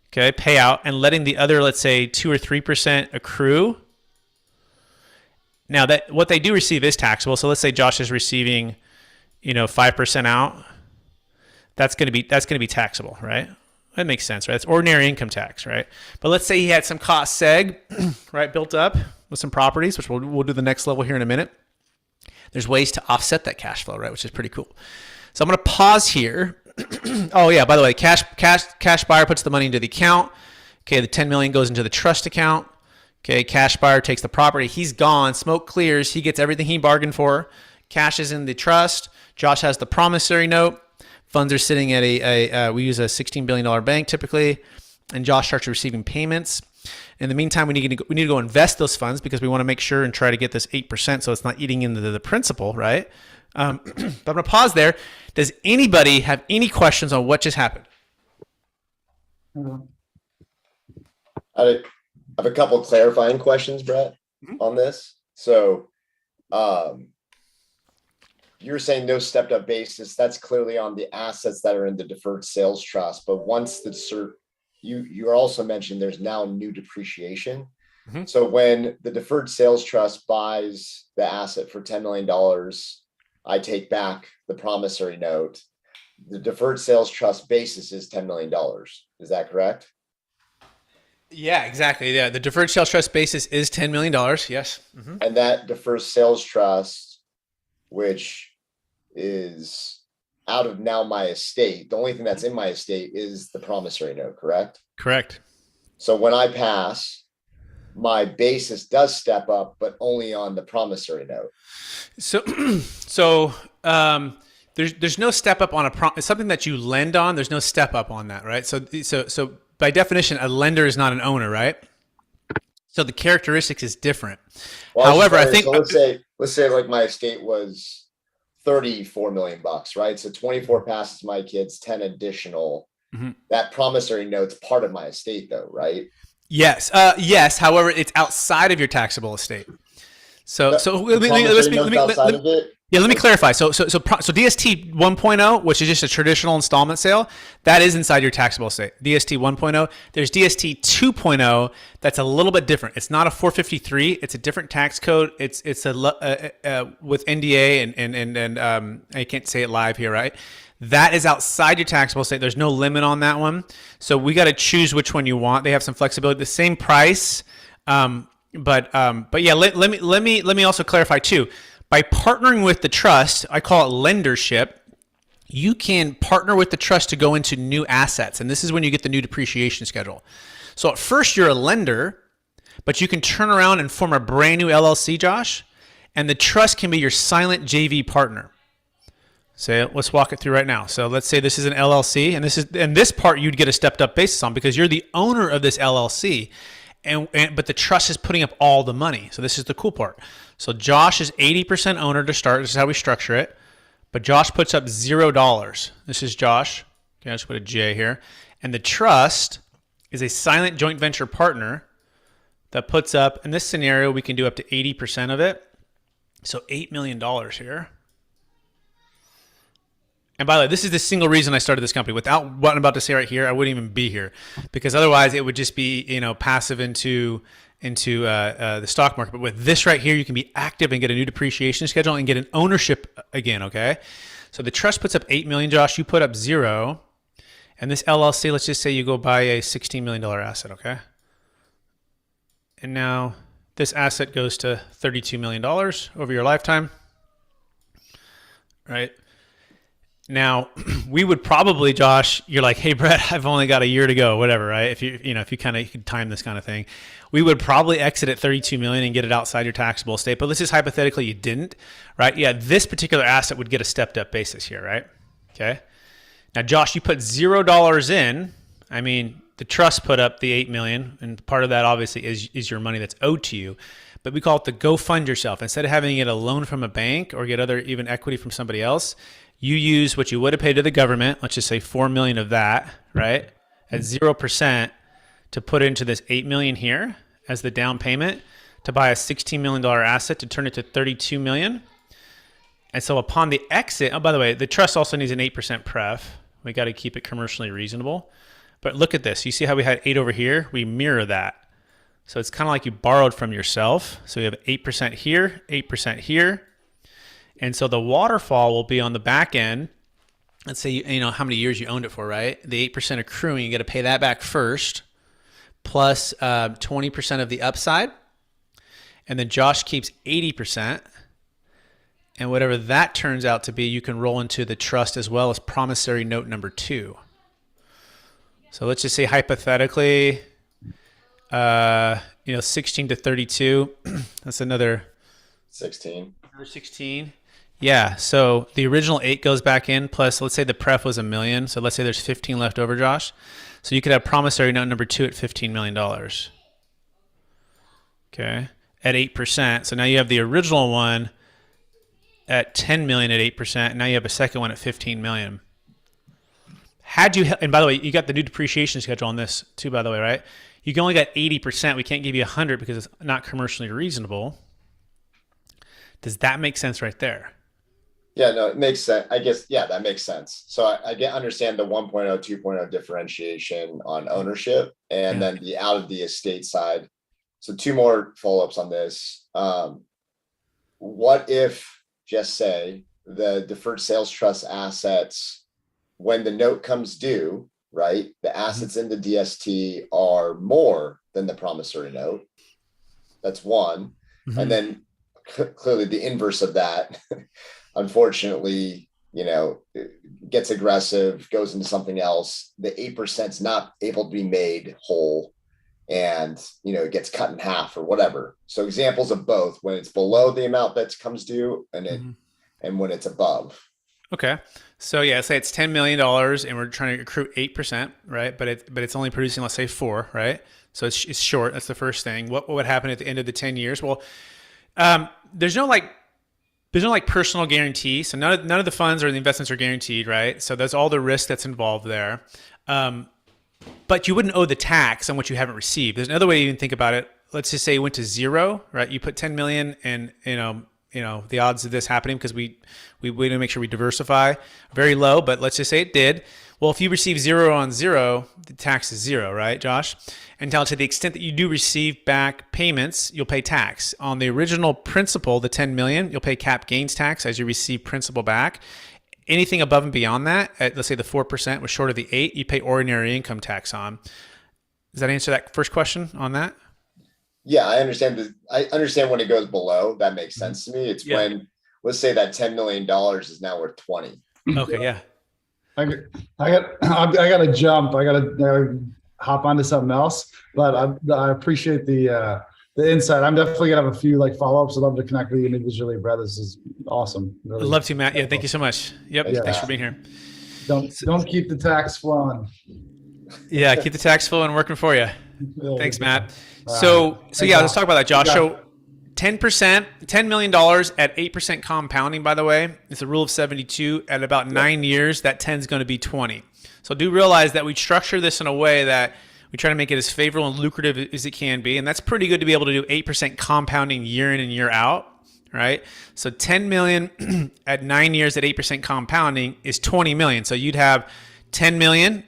okay, payout, and letting the other, let's say, 2 or 3% accrue. Now, that what they do receive is taxable. So let's say Josh is receiving, 5% out. That's going to be taxable, right? That makes sense, right? It's ordinary income tax, right? But let's say he had some cost seg, right, built up with some properties, which we'll do the next level here in a minute. There's ways to offset that cash flow, right, which is pretty cool. So I'm going to pause here. Oh yeah, by the way, cash buyer puts the money into the account. Okay, the 10 million goes into the trust account. Okay, cash buyer takes the property. He's gone. Smoke clears. He gets everything he bargained for. Cash is in the trust. Josh has the promissory note. Funds are sitting at we use a $16 billion bank typically, and Josh starts receiving payments. In the meantime, we need to go invest those funds because we want to make sure and try to get this 8% so it's not eating into the principal, right? But I'm going to pause there. Does anybody have any questions on what just happened? I have a couple of clarifying questions, Brett, on this. So, you're saying no stepped up basis. That's clearly on the assets that are in the deferred sales trust. But once you also mentioned there's now new depreciation. Mm-hmm. So when the deferred sales trust buys the asset for $10 million, I take back the promissory note. The deferred sales trust basis is $10 million. Is that correct? Yeah, exactly. Yeah, the deferred sales trust basis is $10 million. Yes. Mm-hmm. And that deferred sales trust, which is out of now my estate, the only thing that's in my estate is the promissory note, correct? Correct. So when I pass, my basis does step up, but only on the promissory note. So there's no step up on it's something that you lend on. There's no step up on that, right? So by definition, a lender is not an owner, right? So the characteristics is different. Well, however, I think so let's say like my estate was $34 million, right? So 24 passes my kids, 10 additional. Mm-hmm. That promissory note's part of my estate though, right? Yes. Yes. However, it's outside of your taxable estate. So let me clarify. So DST 1.0, which is just a traditional installment sale, that is inside your taxable estate. DST 1.0. There's DST 2.0. That's a little bit different. It's not a 453. It's a different tax code. It's with NDA and I can't say it live here, right? That is outside your taxable estate. There's no limit on that one. So we got to choose which one you want. They have some flexibility. The same price. But yeah, let me also clarify too. By partnering with the trust, I call it lendership. You can partner with the trust to go into new assets, and this is when you get the new depreciation schedule. So at first you're a lender, but you can turn around and form a brand new LLC, Josh, and the trust can be your silent JV partner. So let's walk it through right now. So let's say this is an LLC, and this part you'd get a stepped up basis on because you're the owner of this LLC. But the trust is putting up all the money. So this is the cool part. So Josh is 80% owner to start. This is how we structure it. But Josh puts up $0. This is Josh. Okay, I'll just put a J here. And the trust is a silent joint venture partner that puts up, in this scenario, we can do up to 80% of it. So $8 million here. And by the way, this is the single reason I started this company. Without what I'm about to say right here, I wouldn't even be here, because otherwise it would just be passive into the stock market. But with this right here, you can be active and get a new depreciation schedule and get an ownership again. Okay, so the trust puts up $8 million. Josh, you put up $0, And this LLC, let's just say you go buy a $16 million asset, okay? And now this asset goes to $32 million over your lifetime, right? Now, we would probably, Josh, you're like, hey, Brett, I've only got a year to go, whatever, right? If you kind of could time this kind of thing, we would probably exit at 32 million and get it outside your taxable estate. But let's just hypothetically you didn't, right? Yeah, this particular asset would get a stepped up basis here, right? Okay. Now, Josh, you put $0 in. I mean, the trust put up the 8 million, and part of that obviously is your money that's owed to you. But we call it the go fund yourself. Instead of having to get a loan from a bank or get other even equity from somebody else, you use what you would have paid to the government, let's just say 4 million of that, right? At 0% to put into this 8 million here as the down payment to buy a $16 million asset to turn it to 32 million. And so upon the exit, oh, by the way, the trust also needs an 8% pref. We got to keep it commercially reasonable. But look at this. You see how we had 8 over here? We mirror that. So it's kind of like you borrowed from yourself. So you have 8% here, 8% here. And so the waterfall will be on the back end. Let's say, you know how many years you owned it for, right? The 8% accruing, you got to pay that back first, plus 20% of the upside. And then Josh keeps 80%. And whatever that turns out to be, you can roll into the trust as well as promissory note number 2. So let's just say hypothetically, 16 to 32. That's another 16. Another 16. Yeah. So the original 8 goes back in. Plus, let's say the pref was $1 million. So let's say there's 15 left over, Josh. So you could have promissory note number 2 at $15 million. Okay. At 8%. So now you have the original one at 10 million at 8%. And now you have a second one at 15 million. Had you, and by the way, you got the new depreciation schedule on this too, by the way, right? You can only get 80%. We can't give you 100 because it's not commercially reasonable. Does that make sense right there? Yeah, no, it makes sense. I guess, yeah, that makes sense. So I understand the 1.0, 2.0 differentiation on ownership and then the out of the estate side. So 2 more follow-ups on this. What if, just say, the deferred sales trust assets, when the note comes due, right, the assets in the DST are more than the promissory note. That's one. Mm-hmm. And then clearly the inverse of that, unfortunately, gets aggressive, goes into something else. The 8% is not able to be made whole and, it gets cut in half or whatever. So examples of both, when it's below the amount that comes due and when it's above. Okay. So yeah, say it's $10 million and we're trying to accrue 8%, right? But it's only producing, let's say 4, right? So it's short. That's the first thing. What would happen at the end of the 10 years? Well, there's no personal guarantee. So none of the funds or the investments are guaranteed, right? So there's all the risk that's involved there. But you wouldn't owe the tax on what you haven't received. There's another way to even think about it. Let's just say it went to 0, right? You put 10 million and, the odds of this happening, because we want to make sure we diversify, very low, but let's just say it did. Well, if you receive 0 on 0, the tax is 0, right, Josh? And to the extent that you do receive back payments, you'll pay tax. On the original principal, the 10 million, you'll pay cap gains tax as you receive principal back. Anything above and beyond that, let's say the 4% was short of the 8, you pay ordinary income tax on. Does that answer that first question on that? Yeah, I understand. I understand when it goes below. That makes sense to me. It's when, let's say that $10 million is now worth 20. Okay, yeah. I got to jump. I got to hop onto something else. But I appreciate the insight. I'm definitely gonna have a few follow-ups. I'd love to connect with you individually, Brett. This is awesome. Really. I'd love to, Matt. Yeah, thank you so much. Yep, thanks for being here. Don't keep the tax flowing. Yeah, keep the tax flowing, working for you. Thanks, Matt. So yeah, let's talk about that, Josh. So 10%, $10 million at 8% compounding, by the way, it's a rule of 72. At about 9 years, that 10 is going to be 20. So do realize that we structure this in a way that we try to make it as favorable and lucrative as it can be. And that's pretty good to be able to do 8% compounding year in and year out, right? So 10 million at 9 years at 8% compounding is 20 million. So you'd have 10 million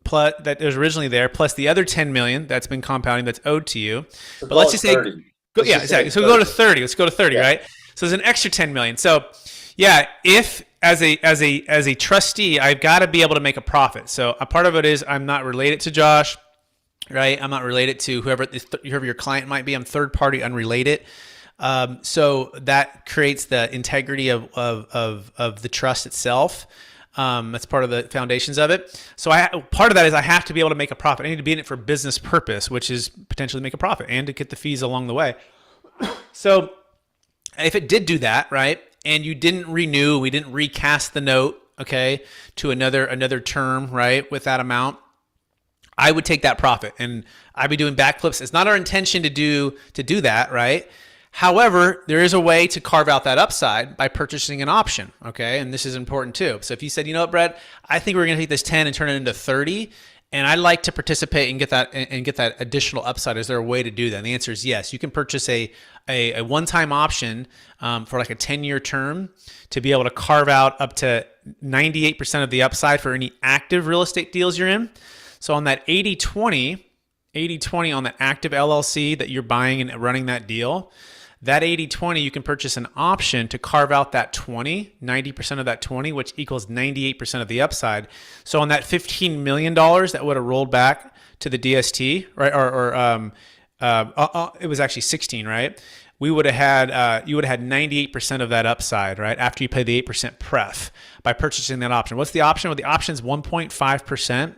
plus that was originally there, plus the other 10 million that's been compounding that's owed to you. So but let's just say, 30. exactly. So we go to 30. Let's go to 30, right? So there's an extra 10 million. So yeah, if as a trustee, I've got to be able to make a profit. So a part of it is I'm not related to Josh, right? I'm not related to whoever your client might be. I'm third party, unrelated. So that creates the integrity of the trust itself. That's part of the foundations of it. So part of that is I have to be able to make a profit. I need to be in it for business purpose, which is potentially make a profit and to get the fees along the way. So if it did do that, right, and you didn't renew, we didn't recast the note, okay, to another term, right, with that amount, I would take that profit and I'd be doing backflips. It's not our intention to do that, right? However, there is a way to carve out that upside by purchasing an option, okay? And this is important too. So if you said, you know what, Brett, I think we're going to take this 10 and turn it into 30, and I'd like to participate and get that additional upside. Is there a way to do that? And the answer is yes. You can purchase a one-time option for like a 10-year term to be able to carve out up to 98% of the upside for any active real estate deals you're in. So on that 80-20 on the active LLC that you're buying and running that deal, that 80-20, you can purchase an option to carve out that 90% of that 20, which equals 98% of the upside. So on that $15 million that would have rolled back to the DST, right? It was actually 16, right? We would have had, you would have had 98% of that upside, right? After you pay the 8% pref by purchasing that option. What's the option? Well, the option is 1.5%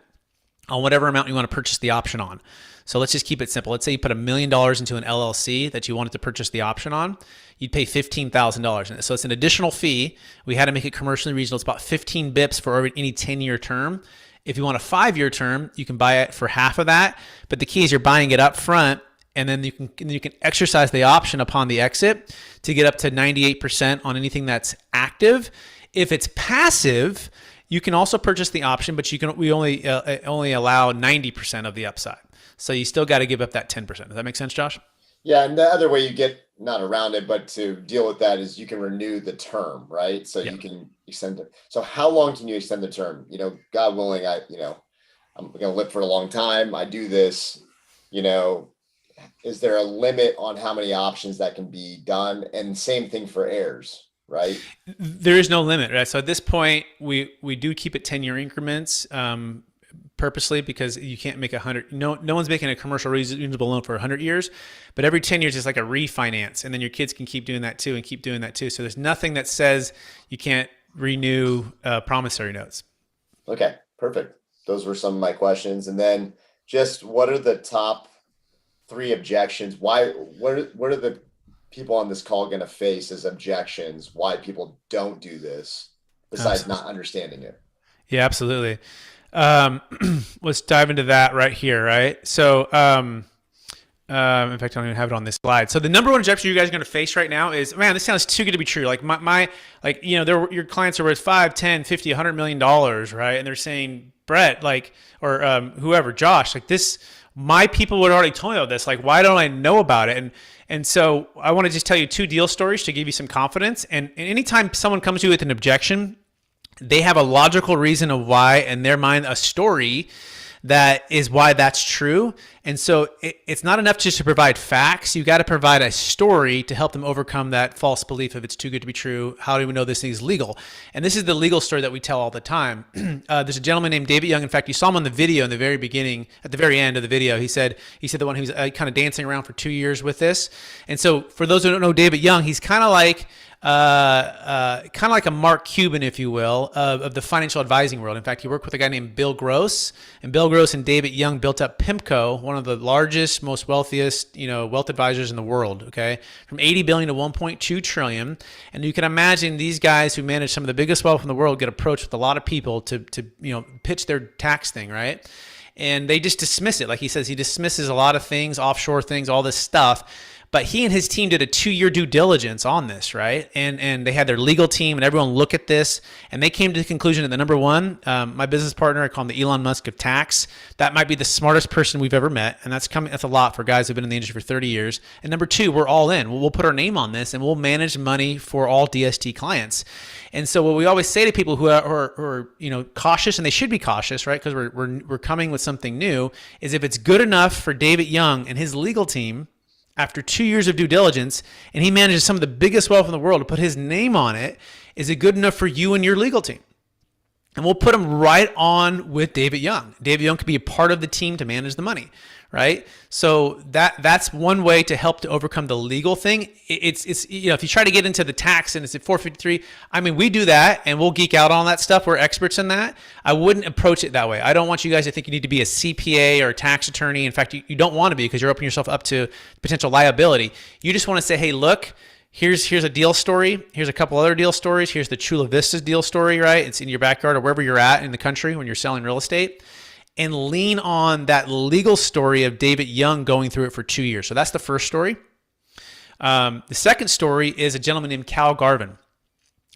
on whatever amount you want to purchase the option on. So let's just keep it simple. Let's say you put $1 million into an LLC that you wanted to purchase the option on. You'd pay $15,000. So it's an additional fee. We had to make it commercially reasonable. It's about 15 bips for any 10-year term. If you want a 5-year term, you can buy it for half of that. But the key is you're buying it up front, and then you can exercise the option upon the exit to get up to 98% on anything that's active. If it's passive, you can also purchase the option, but we only allow 90% of the upside. So you still got to give up that 10%. Does that make sense, Josh? Yeah, and the other way you get not around it, but to deal with that is you can renew the term, right? So you can extend it. So how long can you extend the term? God willing, I'm going to live for a long time. I do this, is there a limit on how many options that can be done? And same thing for heirs, right? There is no limit, right? So at this point, we do keep it 10-year increments, purposely, because you can't make 100. No one's making a commercial reasonable loan for 100 years, but every 10 years is like a refinance, and then your kids can keep doing that too and keep doing that too. So there's nothing that says you can't renew promissory notes. Okay, perfect. Those were some of my questions. And then just what are the top 3 objections? What are the people on this call going to face as objections why people don't do this besides not understanding it? Yeah, absolutely. Let's dive into that right here, right? So, in fact, I don't even have it on this slide. So the number one objection you guys are going to face right now is, man, this sounds too good to be true. Like your clients are worth 5, 10, 50, $100 million, right? And they're saying, Brett, or whoever, Josh, this, my people would already told me about this. Why don't I know about it? And so I want to just tell you 2 deal stories to give you some confidence. And anytime someone comes to you with an objection, they have a logical reason of why, in their mind, a story that is why that's true. And so it's not enough just to provide facts. You got to provide a story to help them overcome that false belief of it's too good to be true. How do we know this thing is legal? And this is the legal story that we tell all the time. There's a gentleman named David Young. In fact, you saw him on the video in the very beginning, at the very end of the video. He said the one who's kind of dancing around for 2 years with this. And so for those who don't know David Young, he's kind of like a Mark Cuban, if you will, of the financial advising world. In fact, he worked with a guy named Bill Gross, and Bill Gross and David Young built up PIMCO, one of the largest, most wealthiest, wealth advisors in the world. Okay, from 80 billion to 1.2 trillion, and you can imagine these guys who manage some of the biggest wealth in the world get approached with a lot of people to pitch their tax thing, right? And they just dismiss it. Like he says, he dismisses a lot of things, offshore things, all this stuff. But he and his team did a 2-year due diligence on this, right? And they had their legal team and everyone look at this, and they came to the conclusion that number one, my business partner, I call him the Elon Musk of tax, that might be the smartest person we've ever met, and that's a lot for guys who've been in the industry for 30 years. And number 2, we're all in. We'll put our name on this, and we'll manage money for all DST clients. And so what we always say to people who are cautious, and they should be cautious, right? Because we're coming with something new, is if it's good enough for David Young and his legal team, after 2 years of due diligence, and he manages some of the biggest wealth in the world, to put his name on it, is it good enough for you and your legal team? And we'll put him right on with David Young. David Young could be a part of the team to manage the money, right? So that's one way to help to overcome the legal thing. It's if you try to get into the tax and it's at 453, I mean, we do that and we'll geek out on that stuff. We're experts in that. I wouldn't approach it that way. I don't want you guys to think you need to be a CPA or a tax attorney. In fact, you don't want to be, because you're opening yourself up to potential liability. You just want to say, hey, look, here's a deal story. Here's a couple other deal stories. Here's the Chula Vista's deal story, right? It's in your backyard or wherever you're at in the country when you're selling real estate. And lean on that legal story of David Young going through it for 2 years. So that's the first story. The second story is a gentleman named Cal Garvin.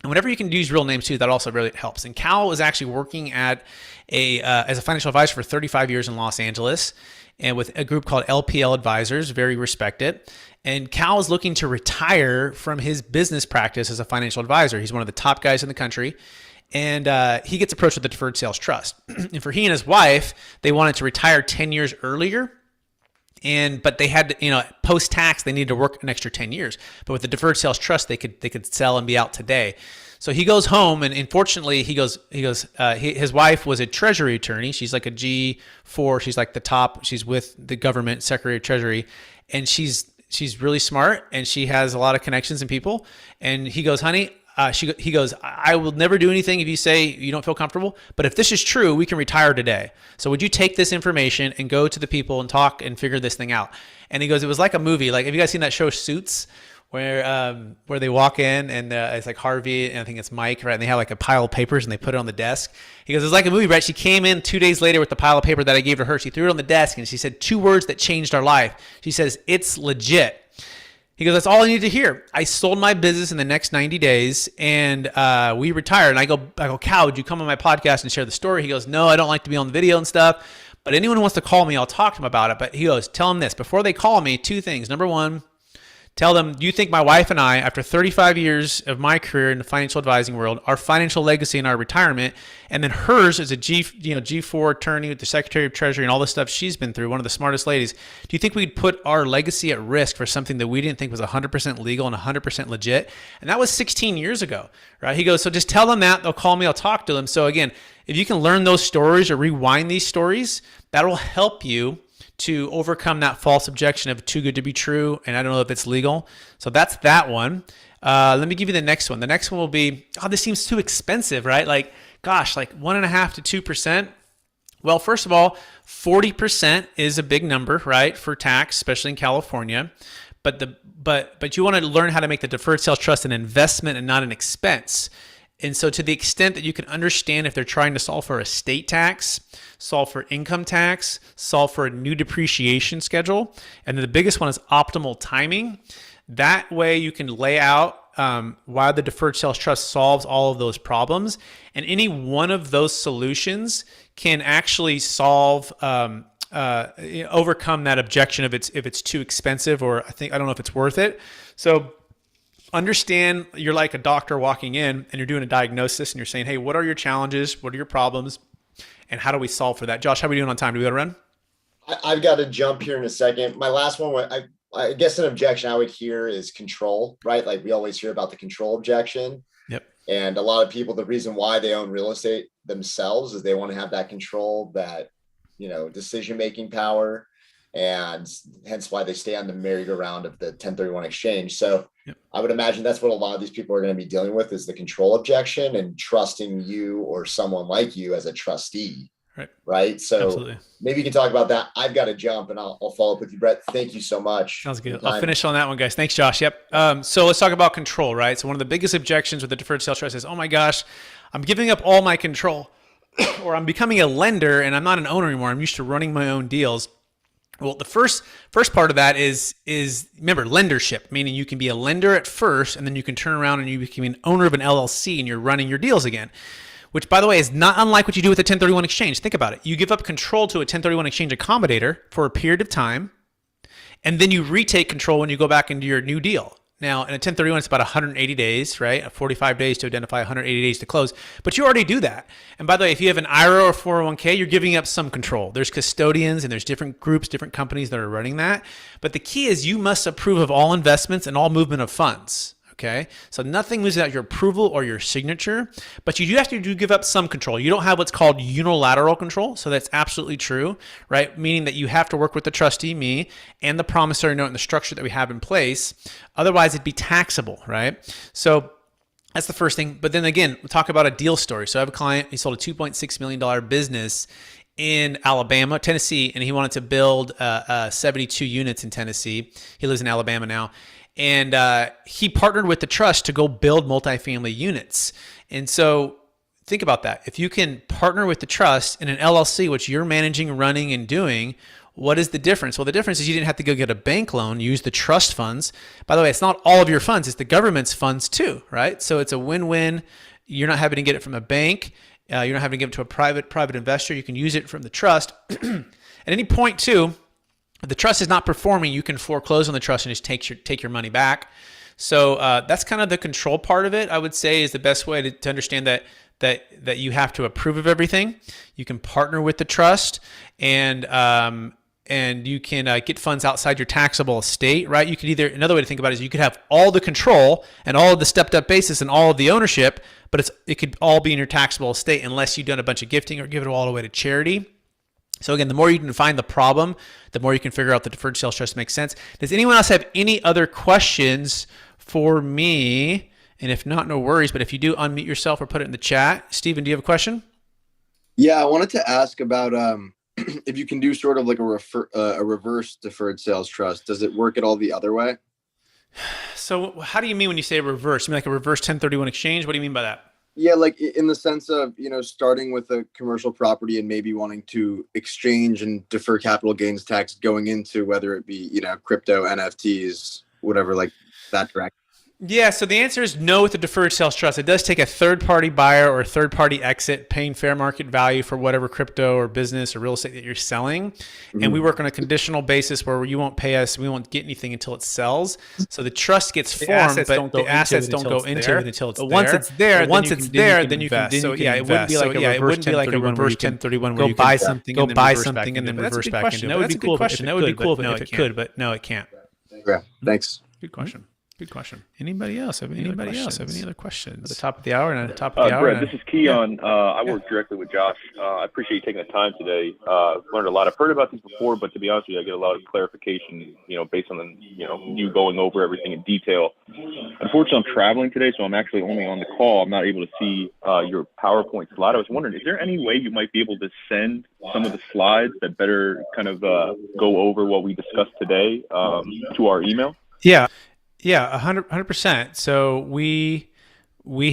And whenever you can use real names too, that also really helps. And Cal was actually working at as a financial advisor for 35 years in Los Angeles, and with a group called LPL Advisors, very respected. And Cal is looking to retire from his business practice as a financial advisor. He's one of the top guys in the country. And he gets approached with the Deferred Sales Trust. And for he and his wife, they wanted to retire 10 years earlier. But they had to, post-tax, they needed to work an extra 10 years. But with the Deferred Sales Trust, they could sell and be out today. So he goes home, and unfortunately, his wife was a treasury attorney. She's like a G4. She's like the top. She's with the government, Secretary of Treasury. And she's really smart, and she has a lot of connections and people. And he goes, honey, he goes, I will never do anything if you say you don't feel comfortable, but if this is true, we can retire today. So would you take this information and go to the people and talk and figure this thing out? And he goes, it was like a movie. Like, have you guys seen that show Suits, where they walk in and it's like Harvey and I think it's Mike, right? And they have like a pile of papers and they put it on the desk. He goes, it's like a movie, right? She came in 2 days later with the pile of paper that I gave to her. She threw it on the desk and she said 2 words that changed our life. She says, it's legit. He goes, that's all I need to hear. I sold my business in the next 90 days and we retired. And I go, Cal, would you come on my podcast and share the story? He goes, no, I don't like to be on the video and stuff, but anyone who wants to call me, I'll talk to them about it. But he goes, tell them this, before they call me, 2 things. Number 1, tell them, do you think my wife and I, after 35 years of my career in the financial advising world, our financial legacy and our retirement, and then hers as a G4 attorney with the Secretary of Treasury and all the stuff she's been through, one of the smartest ladies, do you think we'd put our legacy at risk for something that we didn't think was 100% legal and 100% legit? And that was 16 years ago, right? He goes, so just tell them that. They'll call me. I'll talk to them. So again, if you can learn those stories or rewind these stories, that'll help you to overcome that false objection of too good to be true, and I don't know if it's legal. So that's that one. Let me give you the next one. The next one will be, this seems too expensive, right? Like, gosh, like 1.5% to 2%. Well, first of all, 40% is a big number, right, for tax, especially in California. But you want to learn how to make the deferred sales trust an investment and not an expense. And so to the extent that you can understand if they're trying to solve for estate tax, solve for income tax, solve for a new depreciation schedule, and then the biggest one is optimal timing. That way you can lay out why the deferred sales trust solves all of those problems. And any one of those solutions can actually solve, overcome that objection if it's too expensive, or I don't know if it's worth it. So understand you're like a doctor walking in and you're doing a diagnosis and you're saying, hey, what are your challenges? What are your problems? And how do we solve for that? Josh, how are we doing on time? Do we got to run? I've got to jump here in a second. My last one, I guess an objection I would hear is control, right? Like we always hear about the control objection. Yep. And a lot of people, the reason why they own real estate themselves is they want to have that control, that, decision-making power, and hence why they stay on the merry-go-round of the 1031 exchange. So yep. I would imagine that's what a lot of these people are going to be dealing with, is the control objection and trusting you or someone like you as a trustee. Right. So absolutely. Maybe you can talk about that. I've got to jump and I'll follow up with you, Brett. Thank you so much. Sounds good. I'll finish on that one, guys. Thanks, Josh. Yep. So let's talk about control, right? So one of the biggest objections with the deferred sales trust is, oh my gosh, I'm giving up all my control or I'm becoming a lender and I'm not an owner anymore. I'm used to running my own deals. Well, the first part of that is remember, lendership, meaning you can be a lender at first and then you can turn around and you become an owner of an LLC and you're running your deals again. Which, by the way, is not unlike what you do with a 1031 exchange. Think about it. You give up control to a 1031 exchange accommodator for a period of time, and then you retake control when you go back into your new deal. Now, in a 1031, it's about 180 days, right? 45 days to identify, 180 days to close. But you already do that. And by the way, if you have an IRA or 401k, you're giving up some control. There's custodians and there's different groups, different companies that are running that. But the key is you must approve of all investments and all movement of funds. Okay, so nothing moves without your approval or your signature, but you do have to give up some control. You don't have what's called unilateral control, so that's absolutely true, right? Meaning that you have to work with the trustee, me, and the promissory note and the structure that we have in place. Otherwise, it'd be taxable, right? So that's the first thing. But then again, we'll talk about a deal story. So I have a client, he sold a $2.6 million business in Tennessee, and he wanted to build 72 units in Tennessee. He lives in Alabama now. And he partnered with the trust to go build multifamily units. And so think about that. If you can partner with the trust in an LLC, which you're managing, running, and doing, what is the difference? Well, the difference is you didn't have to go get a bank loan, use the trust funds. By the way, it's not all of your funds, it's the government's funds too, right? So it's a win-win. You're not having to get it from a bank. You're not having to give it to a private investor. You can use it from the trust. At any point too, if the trust is not performing, you can foreclose on the trust and just take your money back. So that's kind of the control part of it, I would say, is the best way to understand that you have to approve of everything. You can partner with the trust, and you can get funds outside your taxable estate, right? You could another way to think about it is you could have all the control and all of the stepped up basis and all of the ownership, but it could all be in your taxable estate unless you've done a bunch of gifting or give it all away to charity. So again, the more you can find the problem, the more you can figure out the deferred sales trust makes sense. Does anyone else have any other questions for me? And if not, no worries. But if you do, unmute yourself or put it in the chat. Steven, do you have a question? Yeah, I wanted to ask about if you can do sort of like a reverse deferred sales trust. Does it work at all the other way? So how do you mean when you say reverse? You mean like a reverse 1031 exchange? What do you mean by that? Yeah, like in the sense of, starting with a commercial property and maybe wanting to exchange and defer capital gains tax going into whether it be, crypto, NFTs, whatever, like that direction. Yeah, so the answer is no with the deferred sales trust. It does take a third-party buyer or a third-party exit paying fair market value for whatever crypto or business or real estate that you're selling. Mm-hmm. And we work on a conditional basis where you won't pay us, we won't get anything until it sells. So the trust gets formed, but the assets don't go into it until it's there. Once it's there, then you can So yeah, it wouldn't be like a reverse 1031 where you buy something and then reverse back into it. That would be cool. That would be cool if it could, but no, it can't. Yeah, thanks. Good question. Good question. Anybody else have any other questions? At the top of the hour and at the top of the hour. Brett, this is Keon. I work directly with Josh. I appreciate you taking the time today. Learned a lot. I've heard about this before, but to be honest with you, I get a lot of clarification, based on you going over everything in detail. Unfortunately, I'm traveling today, so I'm actually only on the call. I'm not able to see your PowerPoint slide. I was wondering, is there any way you might be able to send some of the slides that better kind of go over what we discussed today to our email? Yeah, 100%. So we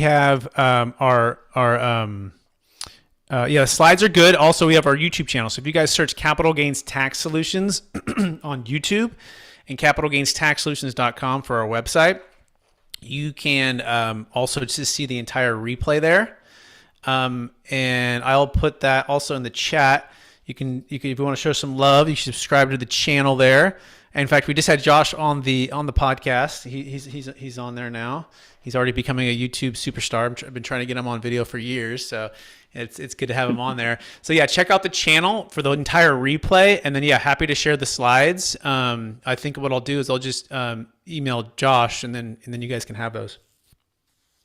have the slides are good. Also, we have our YouTube channel. So if you guys search Capital Gains Tax Solutions on YouTube and capitalgainstaxsolutions.com for our website, you can also just see the entire replay there. And I'll put that also in the chat. You can if you want to show some love, you should subscribe to the channel there. In fact, we just had Josh on the podcast. He's on there now. He's already becoming a YouTube superstar. I've been trying to get him on video for years, so it's good to have him on there. So yeah, check out the channel for the entire replay, and then happy to share the slides. I think what I'll do is I'll just email Josh, and then you guys can have those.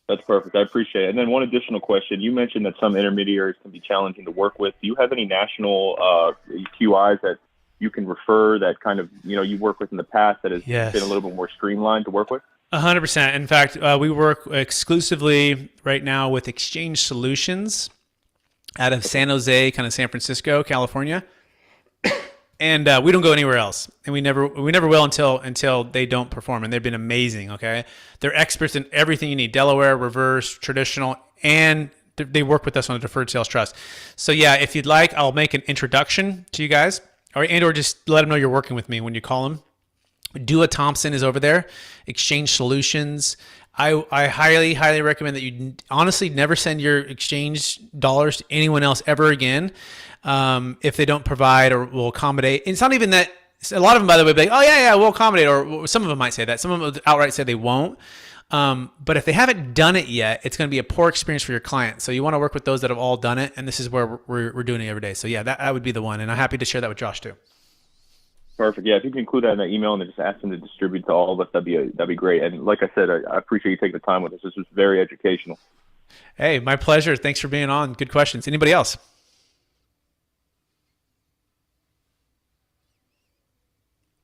That's perfect. I appreciate it. And then one additional question. You mentioned that some intermediaries can be challenging to work with. Do you have any national QIs that you can refer that kind of, you work with in the past that has been a little bit more streamlined to work with? 100%. In fact, we work exclusively right now with Exchange Solutions out of San Jose, kind of San Francisco, California. And we don't go anywhere else. And we never will until they don't perform. And they've been amazing, okay? They're experts in everything you need, Delaware, reverse, traditional, and they work with us on a deferred sales trust. So yeah, if you'd like, I'll make an introduction to you guys. Or just let them know you're working with me when you call them. Dua Thompson is over there, Exchange Solutions. I highly, highly recommend that you honestly never send your exchange dollars to anyone else ever again if they don't provide or will accommodate. And it's not even that A lot of them, by the way, be like, oh yeah, we'll accommodate, or some of them might say that. Some of them outright say they won't. But if they haven't done it yet, it's going to be a poor experience for your client. So you want to work with those that have all done it, and this is where we're doing it every day. So yeah, that would be the one, and I'm happy to share that with Josh too. Perfect. Yeah, if you can include that in the email and then just ask them to distribute to all of us, that'd be great. And like I said, I appreciate you taking the time with us. This was very educational. Hey, my pleasure. Thanks for being on. Good questions. Anybody else?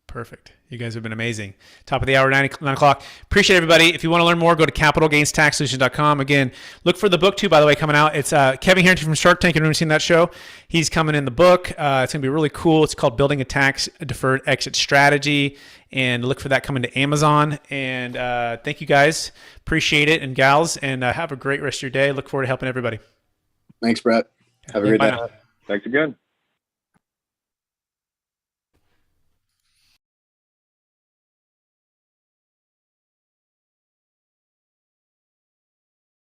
Perfect. You guys have been amazing. Top of the hour, 9 o'clock. Appreciate everybody. If you want to learn more, go to capitalgainstaxsolutions.com. Again, look for the book too, by the way, coming out. It's Kevin Harrington from Shark Tank. Anyone seen that show? He's coming in the book. It's going to be really cool. It's called Building a Tax Deferred Exit Strategy. And look for that coming to Amazon. And thank you guys. Appreciate it. And gals. And have a great rest of your day. Look forward to helping everybody. Thanks, Brett. Have a great day. Thanks again.